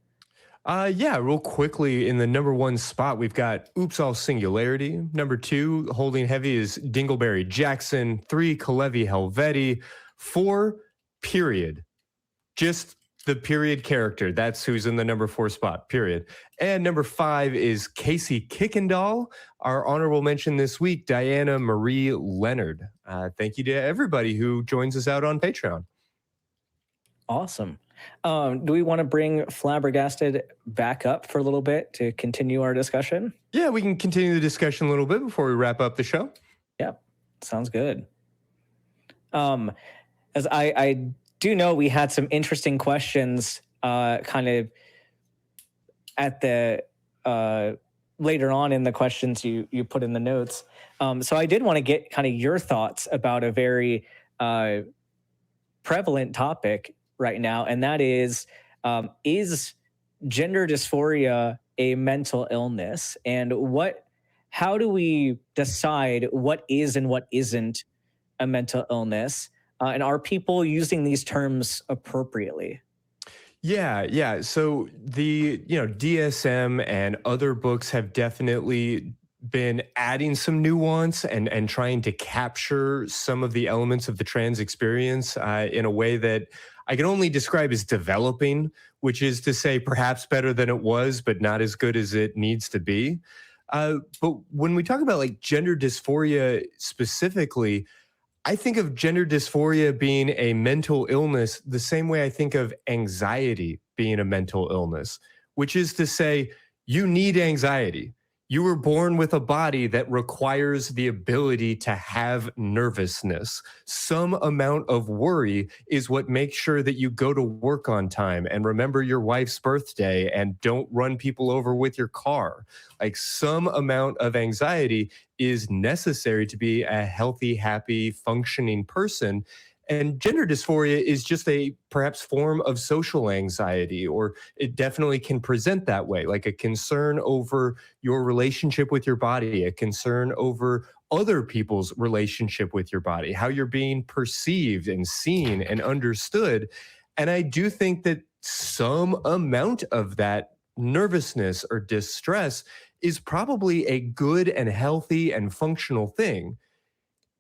Yeah, real quickly, in the number 1 spot, we've got Oops All Singularity. Number 2, holding heavy, is Dingleberry Jackson. 3, Kalevi Helveti. 4, Period. Just the period character. That's who's in the number 4 spot, period. And number 5 is Casey Kickendall. Our honorable mention this week, Diana Marie Leonard. Thank you to everybody who joins us out on Patreon. Awesome. Do we want to bring Flabbergasted back up for a little bit to continue our discussion? Yeah, we can continue the discussion a little bit before we wrap up the show. Yep, sounds good. As I do know, we had some interesting questions kind of at the later on in the questions you put in the notes. So I did want to get kind of your thoughts about a very prevalent topic right now, and that is gender dysphoria a mental illness? And how do we decide what is and what isn't a mental illness? And are people using these terms appropriately? Yeah. So the DSM and other books have definitely been adding some nuance and trying to capture some of the elements of the trans experience in a way that I can only describe as developing, which is to say perhaps better than it was, but not as good as it needs to be. But when we talk about like gender dysphoria specifically, I think of gender dysphoria being a mental illness the same way I think of anxiety being a mental illness, which is to say, you need anxiety. You were born with a body that requires the ability to have nervousness. Some amount of worry is what makes sure that you go to work on time and remember your wife's birthday and don't run people over with your car. Like, some amount of anxiety is necessary to be a healthy, happy, functioning person. And gender dysphoria is just a perhaps form of social anxiety, or it definitely can present that way, like a concern over your relationship with your body, a concern over other people's relationship with your body, how you're being perceived and seen and understood. And I do think that some amount of that nervousness or distress is probably a good and healthy and functional thing.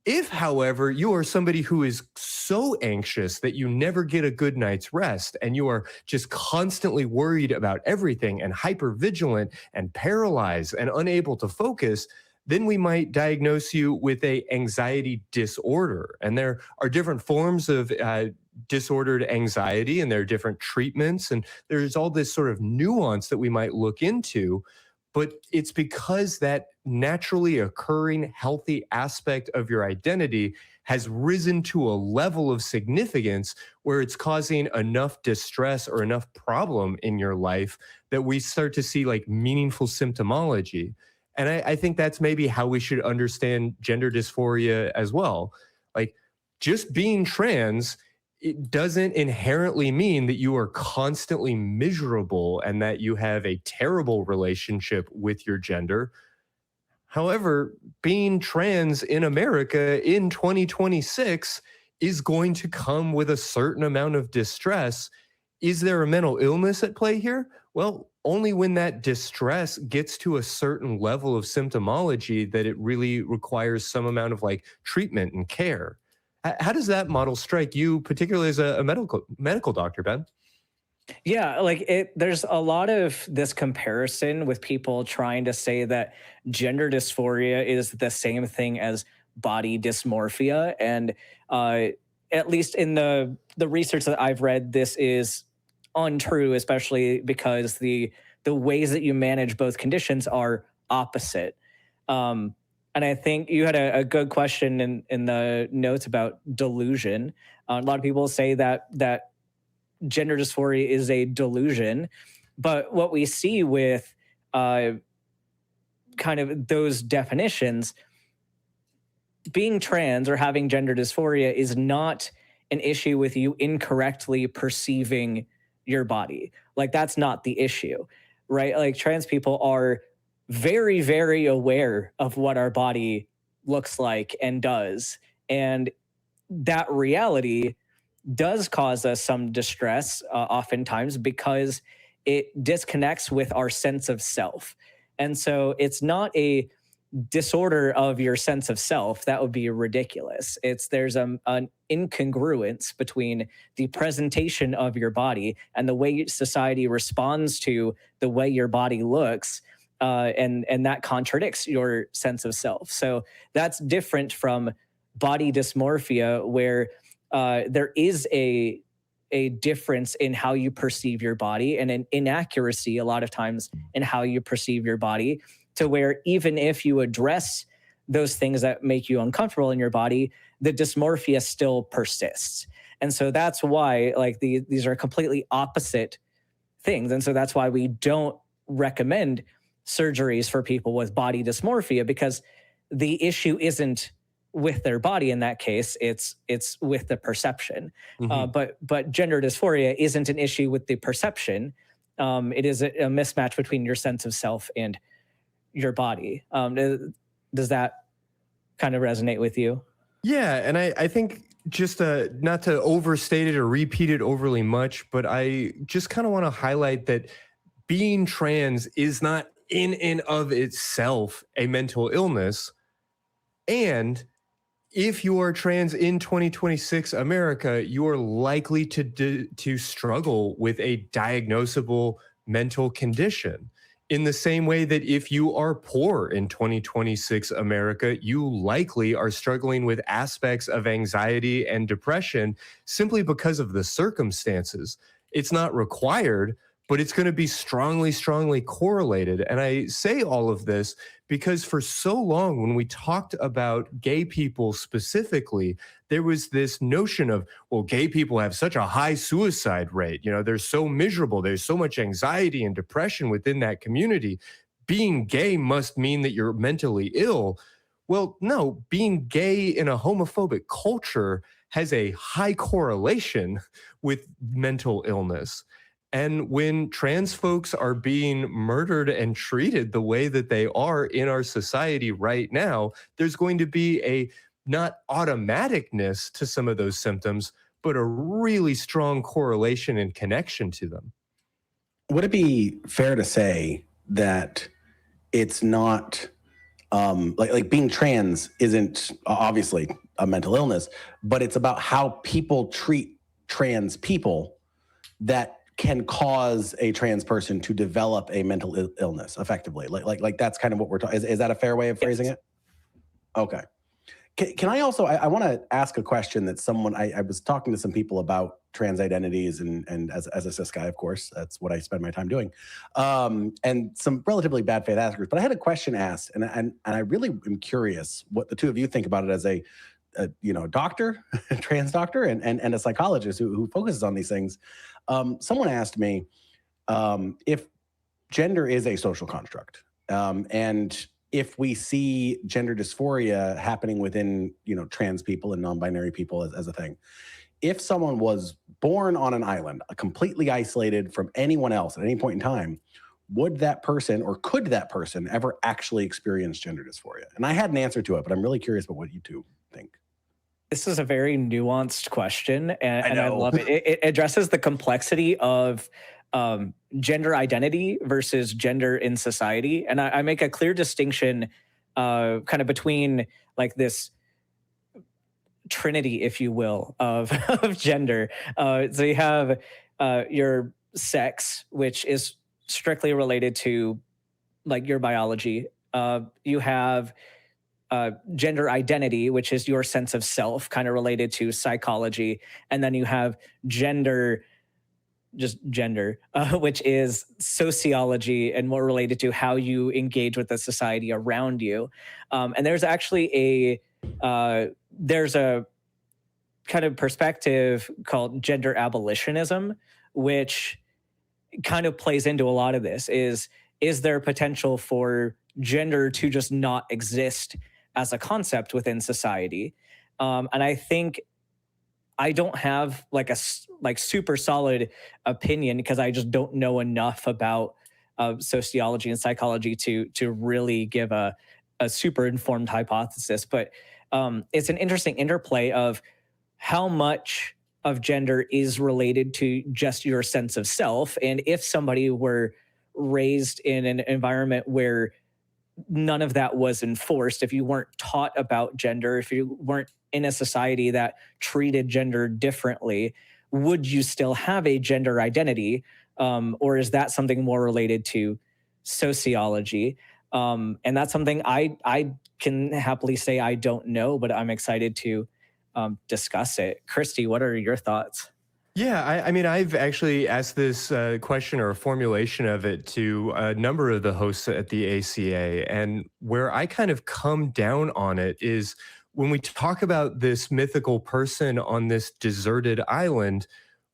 If, however, you are somebody who is so anxious that you never get a good night's rest and you are just constantly worried about everything and hypervigilant and paralyzed and unable to focus, then we might diagnose you with a anxiety disorder. And there are different forms of disordered anxiety, and there are different treatments, and there's all this sort of nuance that we might look into. But it's because that naturally occurring healthy aspect of your identity has risen to a level of significance where it's causing enough distress or enough problem in your life that we start to see like meaningful symptomology. And I think that's maybe how we should understand gender dysphoria as well. Like, just being trans, it doesn't inherently mean that you are constantly miserable and that you have a terrible relationship with your gender. However, being trans in America in 2026 is going to come with a certain amount of distress. Is there a mental illness at play here? Well, only when that distress gets to a certain level of symptomology that it really requires some amount of like treatment and care. How does that model strike you, particularly as a medical doctor, Ben? Yeah, there's a lot of this comparison with people trying to say that gender dysphoria is the same thing as body dysmorphia. And at least in the research that I've read, this is untrue, especially because the ways that you manage both conditions are opposite. And I think you had a good question in the notes about delusion. A lot of people say that gender dysphoria is a delusion, but what we see with kind of those definitions, being trans or having gender dysphoria is not an issue with you incorrectly perceiving your body. Like, that's not the issue, right? Like, trans people are very, very aware of what our body looks like and does. And that reality does cause us some distress oftentimes because it disconnects with our sense of self. And so it's not a disorder of your sense of self. That would be ridiculous. There's an incongruence between the presentation of your body and the way society responds to the way your body looks. And that contradicts your sense of self. So that's different from body dysmorphia, where there is a difference in how you perceive your body and an inaccuracy a lot of times in how you perceive your body, to where even if you address those things that make you uncomfortable in your body, the dysmorphia still persists. And so that's why these are completely opposite things. And so that's why we don't recommend surgeries for people with body dysmorphia, because the issue isn't with their body in that case, it's with the perception. Mm-hmm. But gender dysphoria isn't an issue with the perception. It is a mismatch between your sense of self and your body. Does that kind of resonate with you? Yeah, and I think just not to overstate it or repeat it overly much, but I just kind of want to highlight that being trans is not in and of itself a mental illness. And if you are trans in 2026 America, you are likely to struggle with a diagnosable mental condition. In the same way that if you are poor in 2026 America, you likely are struggling with aspects of anxiety and depression simply because of the circumstances. It's not required, but it's going to be strongly, strongly correlated. And I say all of this because for so long, when we talked about gay people specifically, there was this notion of, well, gay people have such a high suicide rate. You know, they're so miserable. There's so much anxiety and depression within that community. Being gay must mean that you're mentally ill. Well, no, being gay in a homophobic culture has a high correlation with mental illness. And when trans folks are being murdered and treated the way that they are in our society right now, there's going to be a not automaticness to some of those symptoms, but a really strong correlation and connection to them. Would it be fair to say that it's not like being trans isn't obviously a mental illness, but it's about how people treat trans people that can cause a trans person to develop a mental illness effectively? Like that's kind of what we're talking. Is that a fair way of phrasing it? Okay. Can I also, I want to ask a question that someone, I was talking to some people about trans identities and as a cis guy, of course, that's what I spend my time doing. And some relatively bad faith askers, but I had a question asked and I really am curious what the two of you think about it as a doctor, trans doctor and a psychologist who focuses on these things. Someone asked me if gender is a social construct, and if we see gender dysphoria happening within, trans people and non-binary people as a thing, if someone was born on an island, completely isolated from anyone else at any point in time, would that person or could that person ever actually experience gender dysphoria? And I had an answer to it, but I'm really curious about what you two think. This is a very nuanced question, and I love it. It addresses the complexity of gender identity versus gender in society. And I make a clear distinction kind of between like this trinity, if you will, of gender. So you have your sex, which is strictly related to like your biology. You have gender identity, which is your sense of self, kind of related to psychology. And then you have gender, which is sociology and more related to how you engage with the society around you. And there's actually there's a kind of perspective called gender abolitionism, which kind of plays into a lot of this. Is there potential for gender to just not exist as a concept within society? And I think I don't have like a super solid opinion because I just don't know enough about sociology and psychology to really give a super informed hypothesis. But it's an interesting interplay of how much of gender is related to just your sense of self. And if somebody were raised in an environment where none of that was enforced, if you weren't taught about gender, if you weren't in a society that treated gender differently, would you still have a gender identity? Or is that something more related to sociology? And that's something I can happily say I don't know, but I'm excited to discuss it. Christy, what are your thoughts? Yeah, I mean, I've actually asked this question or a formulation of it to a number of the hosts at the ACA. And where I kind of come down on it is when we talk about this mythical person on this deserted island,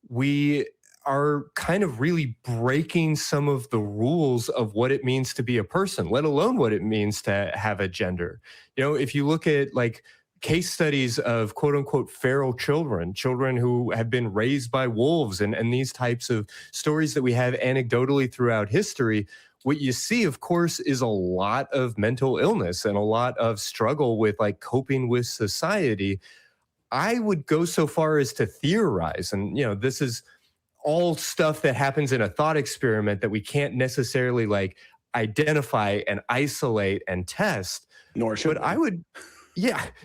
we are kind of really breaking some of the rules of what it means to be a person, let alone what it means to have a gender. If you look at like case studies of quote unquote feral children who have been raised by wolves and these types of stories that we have anecdotally throughout history, what you see, of course, is a lot of mental illness and a lot of struggle with like coping with society. I would go so far as to theorize, and this is all stuff that happens in a thought experiment that we can't necessarily like identify and isolate and test. Nor should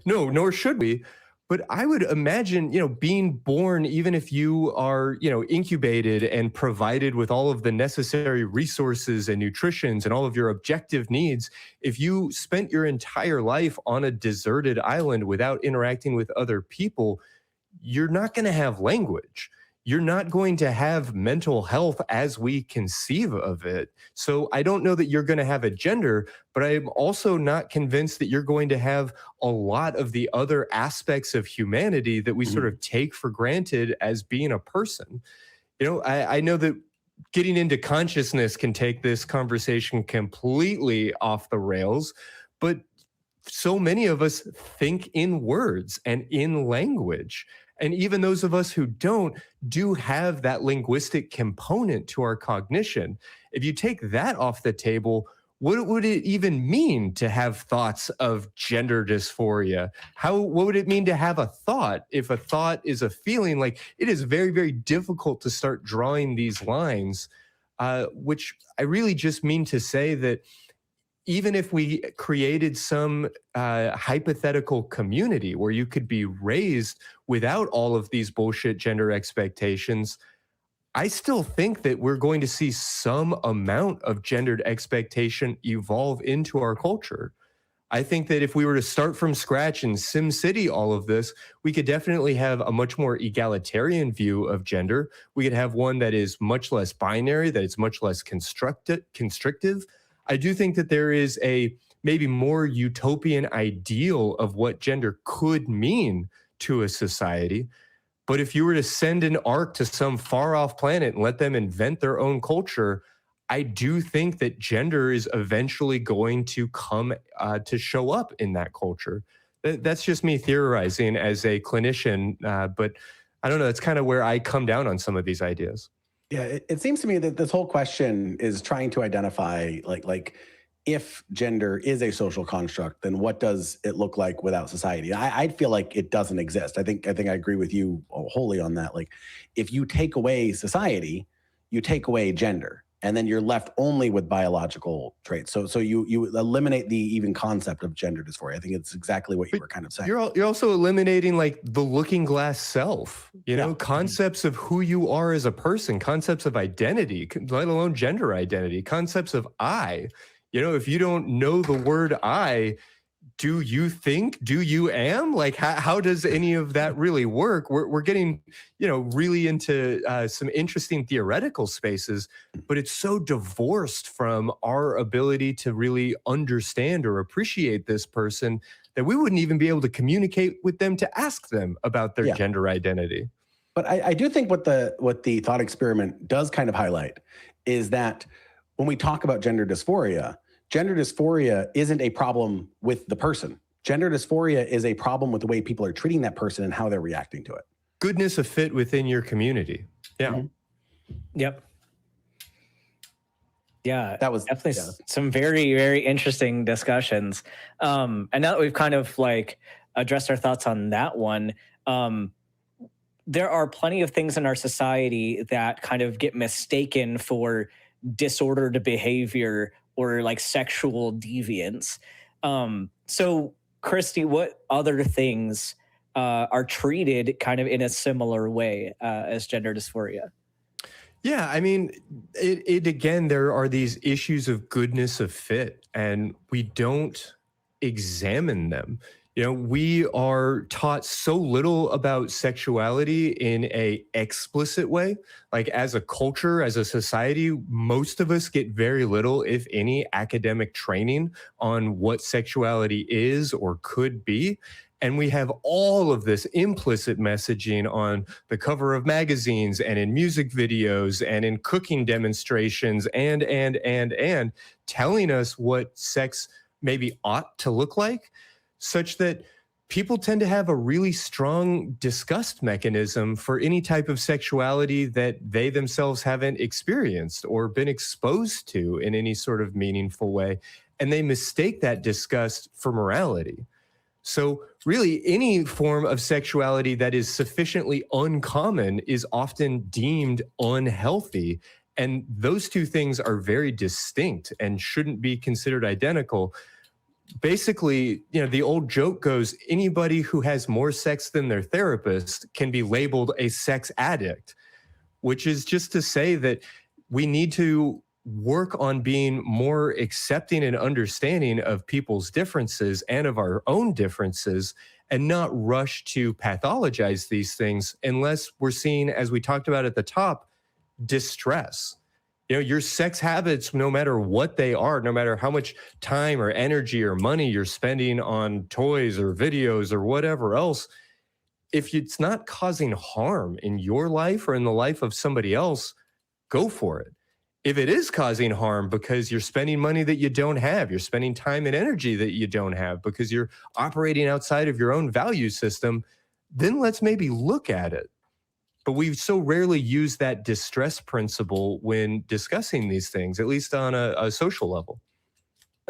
nor should we. But I would imagine, being born, even if you are, incubated and provided with all of the necessary resources and nutritions and all of your objective needs, if you spent your entire life on a deserted island without interacting with other people, you're not going to have language. you're not going to have mental health as we conceive of it. So I don't know that you're going to have a gender, but I'm also not convinced that you're going to have a lot of the other aspects of humanity that we sort of take for granted as being a person. I know that getting into consciousness can take this conversation completely off the rails, but so many of us think in words and in language. And even those of us who don't do have that linguistic component to our cognition. If you take that off the table, what would it even mean to have thoughts of gender dysphoria? What would it mean to have a thought? If a thought is a feeling, like, it is very, very difficult to start drawing these lines, which I really just mean to say that even if we created some hypothetical community where you could be raised without all of these bullshit gender expectations, I still think that we're going to see some amount of gendered expectation evolve into our culture. I think that if we were to start from scratch and SimCity all of this, we could definitely have a much more egalitarian view of gender. We could have one that is much less binary, that is much less constrictive. I do think that there is a maybe more utopian ideal of what gender could mean to a society. But if you were to send an ark to some far off planet and let them invent their own culture, I do think that gender is eventually going to come to show up in that culture. That's just me theorizing as a clinician, but I don't know. That's kind of where I come down on some of these ideas. Yeah, it seems to me that this whole question is trying to identify, like if gender is a social construct, then what does it look like without society? I feel like it doesn't exist. I think I agree with you wholly on that. Like, if you take away society, you take away gender, and then you're left only with biological traits. So you eliminate the even concept of gender dysphoria. I think it's exactly what you were kind of saying. You're also eliminating, like, the looking glass self, concepts of who you are as a person, concepts of identity, let alone gender identity, concepts of I. If you don't know the word I, do you think, do you am? Like, how does any of that really work? We're getting, really into some interesting theoretical spaces, but it's so divorced from our ability to really understand or appreciate this person that we wouldn't even be able to communicate with them to ask them about their gender identity. But I do think what the thought experiment does kind of highlight is that when we talk about gender dysphoria isn't a problem with the person. Gender dysphoria is a problem with the way people are treating that person and how they're reacting to it. Goodness of fit within your community. Yeah. Mm-hmm. Yep. Yeah, that was definitely some very, very interesting discussions. And now that we've kind of like addressed our thoughts on that one, there are plenty of things in our society that kind of get mistaken for disordered behavior or like sexual deviance. So, Christy, what other things are treated kind of in a similar way as gender dysphoria? Yeah, I mean, it again, there are these issues of goodness of fit, and we don't examine them. We are taught so little about sexuality in a explicit way. Like, as a culture, as a society, most of us get very little, if any, academic training on what sexuality is or could be. And we have all of this implicit messaging on the cover of magazines and in music videos and in cooking demonstrations and telling us what sex maybe ought to look like, such that people tend to have a really strong disgust mechanism for any type of sexuality that they themselves haven't experienced or been exposed to in any sort of meaningful way. And they mistake that disgust for morality. So really, any form of sexuality that is sufficiently uncommon is often deemed unhealthy. And those two things are very distinct and shouldn't be considered identical. Basically, the old joke goes, anybody who has more sex than their therapist can be labeled a sex addict, which is just to say that we need to work on being more accepting and understanding of people's differences and of our own differences, and not rush to pathologize these things unless we're seeing, as we talked about at the top, distress. Your sex habits, no matter what they are, no matter how much time or energy or money you're spending on toys or videos or whatever else, if it's not causing harm in your life or in the life of somebody else, go for it. If it is causing harm because you're spending money that you don't have, you're spending time and energy that you don't have because you're operating outside of your own value system, then let's maybe look at it. But we so rarely use that distress principle when discussing these things, at least on a social level.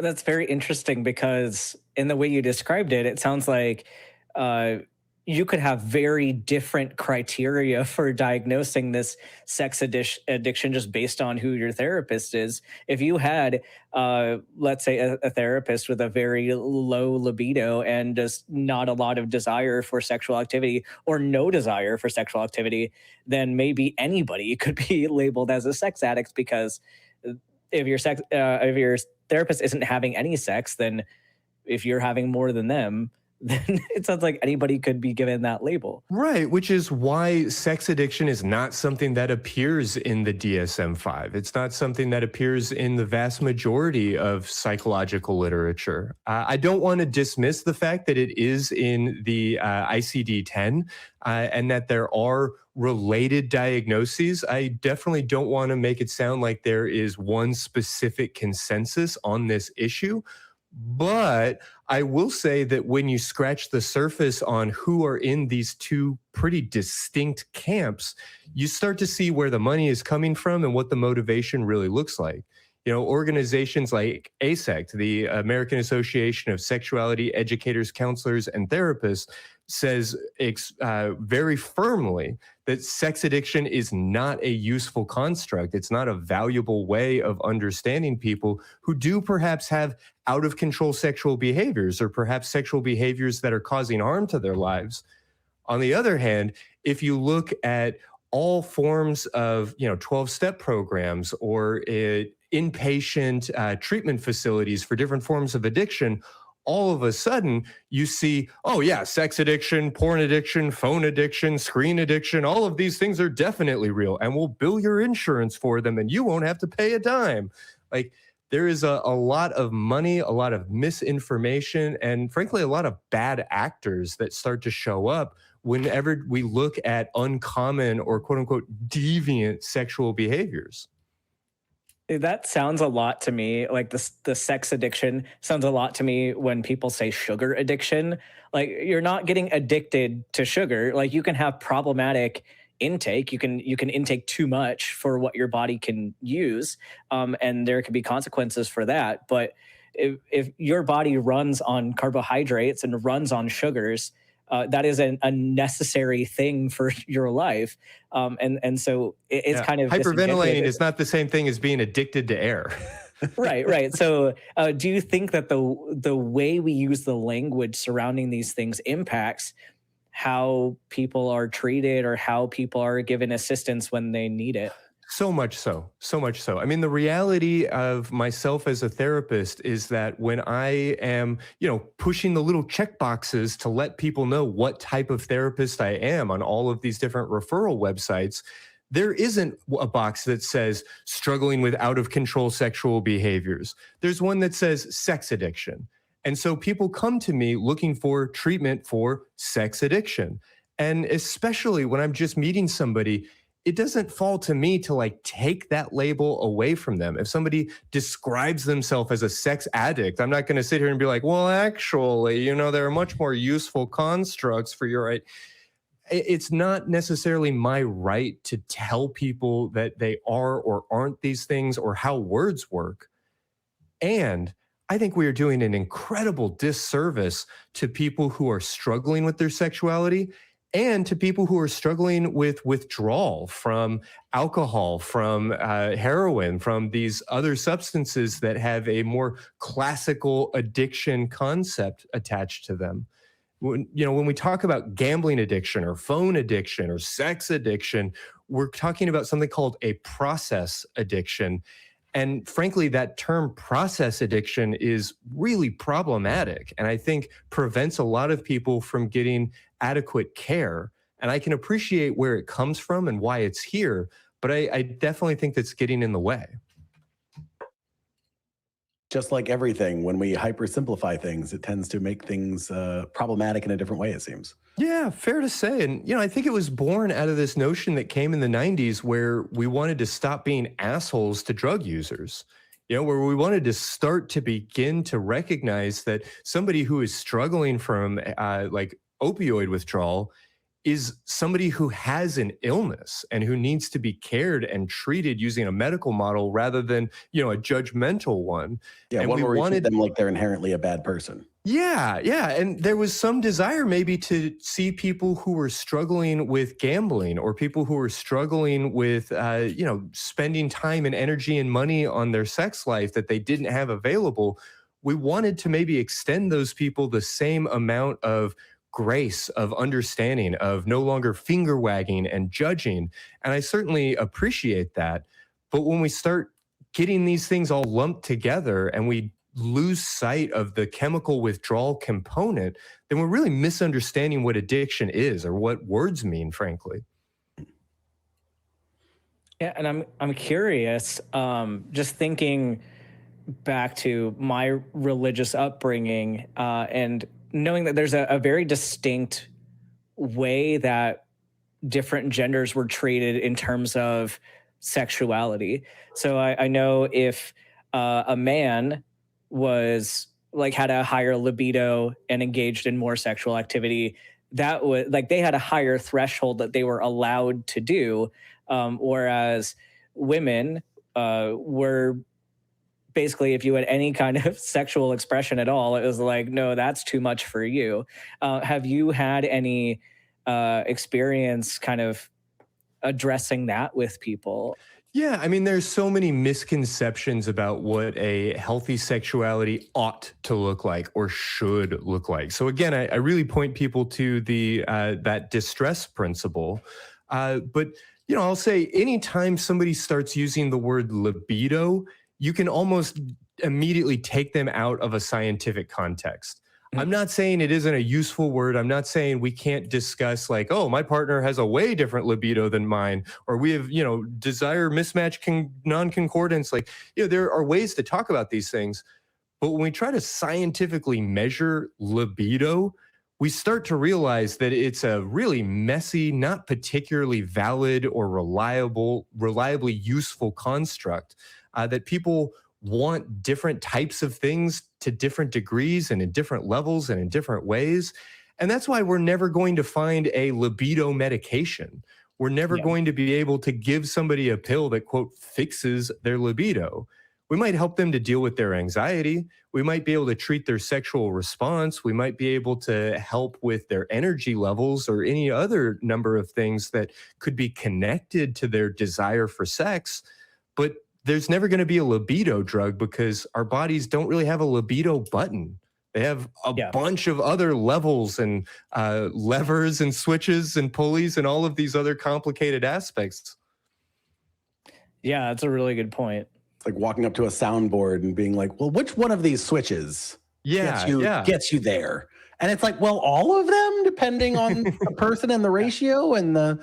That's very interesting because in the way you described it, it sounds like you could have very different criteria for diagnosing this sex addiction just based on who your therapist is. If you had, let's say, a therapist with a very low libido and just not a lot of desire for sexual activity or no desire for sexual activity, then maybe anybody could be labeled as a sex addict, because if your therapist isn't having any sex, then if you're having more than them, then it sounds like anybody could be given that label. Right, which is why sex addiction is not something that appears in the DSM-5. It's not something that appears in the vast majority of psychological literature. I don't want to dismiss the fact that it is in the ICD-10 and that there are related diagnoses. I definitely don't want to make it sound like there is one specific consensus on this issue. But I will say that when you scratch the surface on who are in these two pretty distinct camps, you start to see where the money is coming from and what the motivation really looks like. Organizations like ASECT, the American Association of Sexuality Educators, Counselors, and Therapists, says very firmly that sex addiction is not a useful construct. It's not a valuable way of understanding people who do perhaps have out of control sexual behaviors or perhaps sexual behaviors that are causing harm to their lives. On the other hand, if you look at all forms of 12-step programs or inpatient treatment facilities for different forms of addiction, all of a sudden you see, oh yeah, sex addiction, porn addiction, phone addiction, screen addiction, all of these things are definitely real and we'll bill your insurance for them and you won't have to pay a dime. Like, there is a lot of money, a lot of misinformation, and frankly, a lot of bad actors that start to show up whenever we look at uncommon or quote unquote deviant sexual behaviors. That sounds a lot to me, like the sex addiction sounds a lot to me when people say sugar addiction. Like, you're not getting addicted to sugar. Like, you can have problematic intake. You can intake too much for what your body can use, and there could be consequences for that. But if your body runs on carbohydrates and runs on sugars, that is a necessary thing for your life. And so it's kind of hyperventilating is not the same thing as being addicted to air. Right. So do you think that the way we use the language surrounding these things impacts how people are treated or how people are given assistance when they need it? So much so. I mean, the reality of myself as a therapist is that when I am, pushing the little check boxes to let people know what type of therapist I am on all of these different referral websites, there isn't a box that says struggling with out of control sexual behaviors. There's one that says sex addiction. And so people come to me looking for treatment for sex addiction. And especially when I'm just meeting somebody, it doesn't fall to me to take that label away from them. If somebody describes themselves as a sex addict, I'm not going to sit here and be like, well, actually, there are much more useful constructs for your right. It's not necessarily my right to tell people that they are or aren't these things or how words work. And I think we are doing an incredible disservice to people who are struggling with their sexuality and to people who are struggling with withdrawal from alcohol, from heroin, from these other substances that have a more classical addiction concept attached to them. When we talk about gambling addiction or phone addiction or sex addiction, we're talking about something called a process addiction. And frankly, that term process addiction is really problematic, and I think prevents a lot of people from getting adequate care. And I can appreciate where it comes from and why it's here, but I definitely think that's getting in the way. Just like everything, when we hypersimplify things, it tends to make things problematic in a different way, it seems. Yeah, fair to say. And, I think it was born out of this notion that came in the 90s where we wanted to stop being assholes to drug users, where we wanted to start to begin to recognize that somebody who is struggling from like opioid withdrawal is somebody who has an illness and who needs to be cared and treated using a medical model rather than, a judgmental one. Yeah, and one we where we treat wanted them like they're inherently a bad person. Yeah. And there was some desire maybe to see people who were struggling with gambling or people who were struggling with, spending time and energy and money on their sex life that they didn't have available. We wanted to maybe extend those people the same amount of grace, of understanding, of no longer finger wagging and judging. And I certainly appreciate that. But when we start getting these things all lumped together and we lose sight of the chemical withdrawal component, then we're really misunderstanding what addiction is or what words mean, frankly. Yeah, and I'm curious, just thinking back to my religious upbringing and knowing that there's a very distinct way that different genders were treated in terms of sexuality. So I know if a man was like had a higher libido and engaged in more sexual activity, that was like they had a higher threshold that they were allowed to do, whereas women were basically, if you had any kind of sexual expression at all, it was like, no, that's too much for you. Have you had any experience kind of addressing that with people? Yeah, I mean, there's so many misconceptions about what a healthy sexuality ought to look like or should look like. So again, I really point people to the that distress principle. But I'll say anytime somebody starts using the word libido, you can almost immediately take them out of a scientific context. I'm not saying it isn't a useful word. I'm not saying we can't discuss like, oh, my partner has a way different libido than mine, or we have, desire mismatch non-concordance. Like, there are ways to talk about these things. But when we try to scientifically measure libido, we start to realize that it's a really messy, not particularly valid or reliably useful construct that people want different types of things to different degrees and in different levels and in different ways. And that's why we're never going to find a libido medication. We're never going to be able to give somebody a pill that, quote, fixes their libido. We might help them to deal with their anxiety. We might be able to treat their sexual response. We might be able to help with their energy levels or any other number of things that could be connected to their desire for sex. But there's never going to be a libido drug because our bodies don't really have a libido button. They have a bunch of other levels and levers and switches and pulleys and all of these other complicated aspects. Yeah, that's a really good point. It's like walking up to a soundboard and being like, well, which one of these switches gets you there? And it's like, well, all of them, depending on the person and the ratio and the,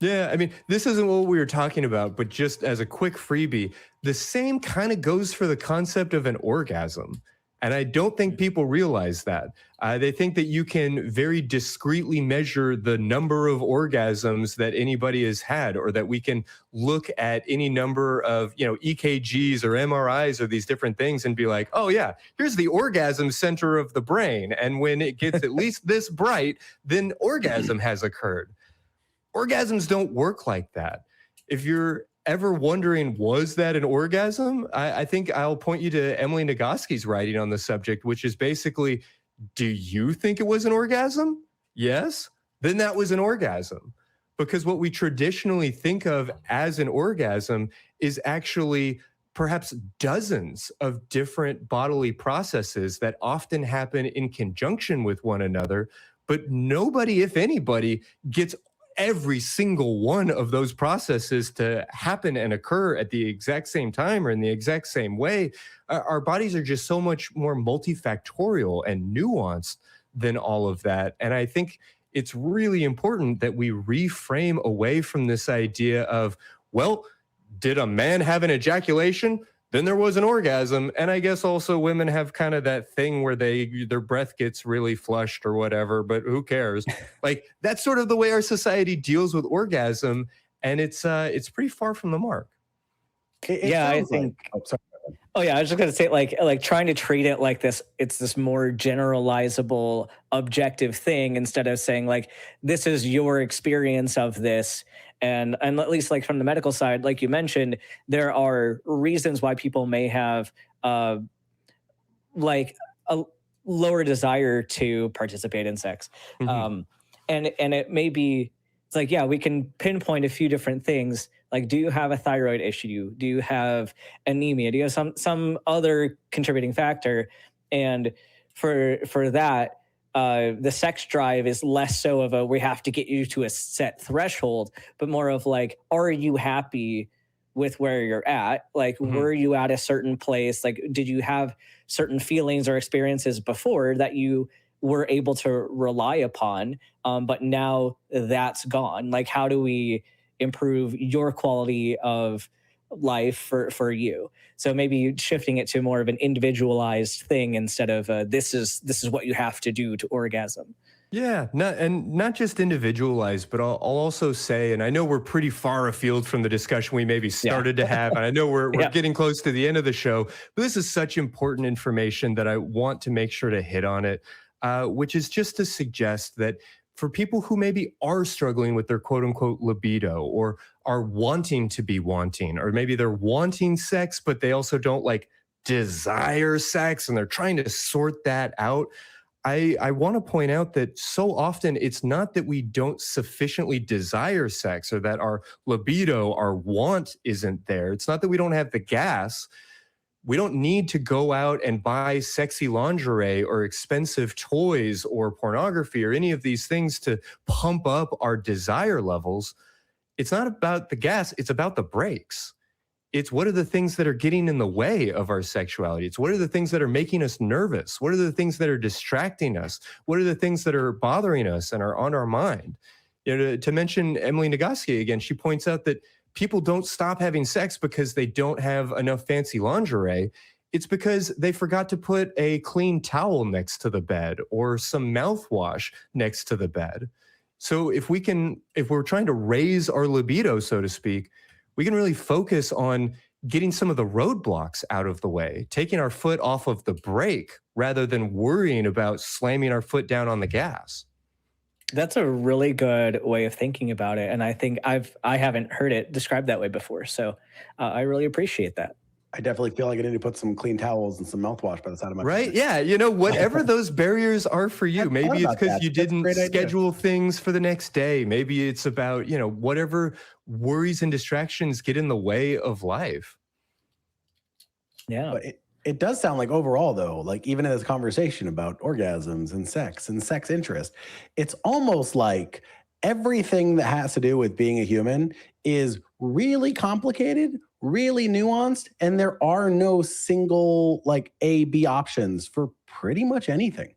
Yeah, I mean, this isn't what we were talking about, but just as a quick freebie, the same kind of goes for the concept of an orgasm. And I don't think people realize that. They think that you can very discreetly measure the number of orgasms that anybody has had, or that we can look at any number of, EKGs or MRIs or these different things and be like, oh yeah, here's the orgasm center of the brain. And when it gets at least this bright, then orgasm has occurred. Orgasms don't work like that. If you're ever wondering, was that an orgasm? I think I'll point you to Emily Nagoski's writing on the subject, which is basically, do you think it was an orgasm? Yes? Then that was an orgasm. Because what we traditionally think of as an orgasm is actually perhaps dozens of different bodily processes that often happen in conjunction with one another, but nobody, if anybody, gets every single one of those processes to happen and occur at the exact same time or in the exact same way. Our bodies are just so much more multifactorial and nuanced than all of that. And I think it's really important that we reframe away from this idea of, well, did a man have an ejaculation? Then there was an orgasm. And I guess also women have kind of that thing where their breath gets really flushed or whatever, but who cares? Like, that's sort of the way our society deals with orgasm. And it's pretty far from the mark. Yeah, I think. Oh yeah, I was just gonna say, like trying to treat it like this, it's this more generalizable, objective thing instead of saying like, this is your experience of this. And at least like from the medical side, like you mentioned, there are reasons why people may have like a lower desire to participate in sex. And it may be, it's like, yeah, we can pinpoint a few different things. Like, do you have a thyroid issue? Do you have anemia? Do you have some other contributing factor? And for that, the sex drive is less so of a, we have to get you to a set threshold, but more of like, are you happy with where you're at? Like, were you at a certain place? Like, did you have certain feelings or experiences before that you were able to rely upon? But now that's gone. Like, how do we improve your quality of life for you? So maybe shifting it to more of an individualized thing instead of this is what you have to do to orgasm. Yeah, not just individualized, but I'll also say, and I know we're pretty far afield from the discussion we maybe started to have, and I know we're getting close to the end of the show, but this is such important information that I want to make sure to hit on it, which is just to suggest that for people who maybe are struggling with their quote unquote libido or are wanting to be wanting, or maybe they're wanting sex, but they also don't like desire sex and they're trying to sort that out. I want to point out that so often it's not that we don't sufficiently desire sex or that our libido, our want isn't there. It's not that we don't have the gas. We don't need to go out and buy sexy lingerie or expensive toys or pornography or any of these things to pump up our desire levels. It's not about the gas. It's about the brakes. It's what are the things that are getting in the way of our sexuality? It's what are the things that are making us nervous? What are the things that are distracting us? What are the things that are bothering us and are on our mind? You know, to mention Emily Nagoski again, she points out that people don't stop having sex because they don't have enough fancy lingerie. It's because they forgot to put a clean towel next to the bed or some mouthwash next to the bed. So if we're trying to raise our libido, so to speak, we can really focus on getting some of the roadblocks out of the way, taking our foot off of the brake rather than worrying about slamming our foot down on the gas. That's a really good way of thinking about it. And I think I haven't heard it described that way before. So I really appreciate that. I definitely feel like I need to put some clean towels and some mouthwash by the side of my right. bed. Yeah. You know, whatever those barriers are for you, maybe it's because you didn't schedule things for the next day. Maybe it's about, you know, whatever worries and distractions get in the way of life. Yeah. But it does sound like overall, though, like even in this conversation about orgasms and sex interest, it's almost like everything that has to do with being a human is really complicated, really nuanced, and there are no single like A, B options for pretty much anything.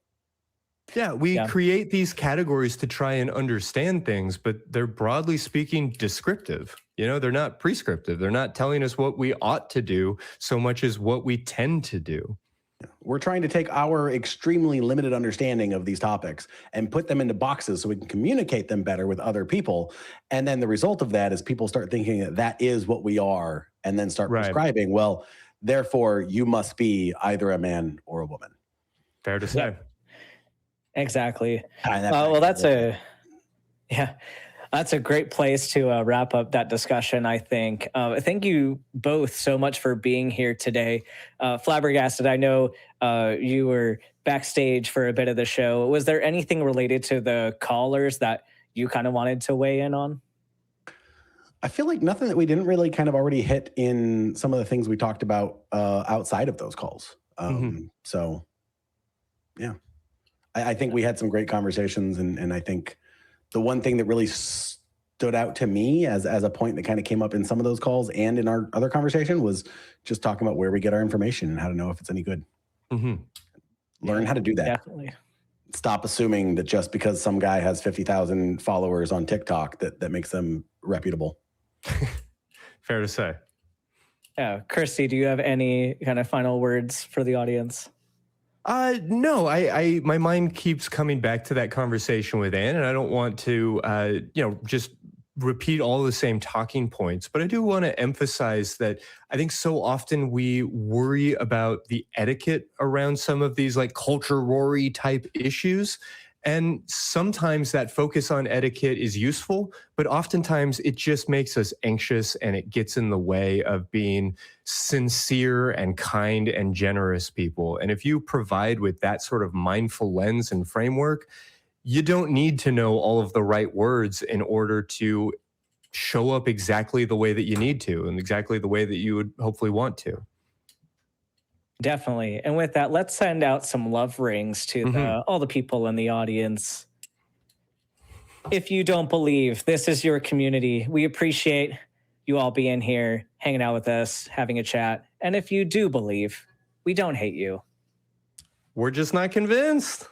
Yeah, we create these categories to try and understand things, but they're broadly speaking descriptive. You know, they're not prescriptive. They're not telling us what we ought to do so much as what we tend to do. We're trying to take our extremely limited understanding of these topics and put them into boxes so we can communicate them better with other people. And then the result of that is people start thinking that that is what we are and then start prescribing, well, therefore you must be either a man or a woman. Fair to say. Yeah. Exactly. Well, that's a great place to wrap up that discussion, I think. Thank you both so much for being here today. Flabbergasted, I know you were backstage for a bit of the show. Was there anything related to the callers that you kind of wanted to weigh in on? I feel like nothing that we didn't really kind of already hit in some of the things we talked about outside of those calls. So, I think we had some great conversations, and I think the one thing that really stood out to me as a point that kind of came up in some of those calls and in our other conversation was just talking about where we get our information and how to know if it's any good. Mm-hmm. Learn how to do that. Definitely. Stop assuming that just because some guy has 50,000 followers on TikTok that makes them reputable. Fair to say. Yeah. Christy, do you have any kind of final words for the audience? No, I my mind keeps coming back to that conversation with Anne, and I don't want to, just repeat all the same talking points, but I do want to emphasize that I think so often we worry about the etiquette around some of these like culture rory type issues. And sometimes that focus on etiquette is useful, but oftentimes it just makes us anxious and it gets in the way of being sincere and kind and generous people. And if you provide with that sort of mindful lens and framework, you don't need to know all of the right words in order to show up exactly the way that you need to and exactly the way that you would hopefully want to. Definitely. And with that, let's send out some love rings to all the people in the audience. If you don't believe, this is your community. We appreciate you all being here, hanging out with us, having a chat. And if you do believe, we don't hate you. We're just not convinced.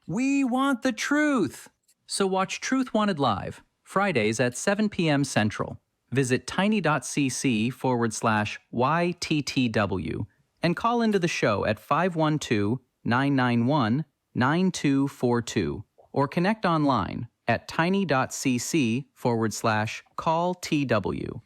We want the truth. So watch Truth Wanted Live, Fridays at 7 p.m. Central. Visit tiny.cc/YTTW and call into the show at 512-991-9242 or connect online at tiny.cc/call-TW.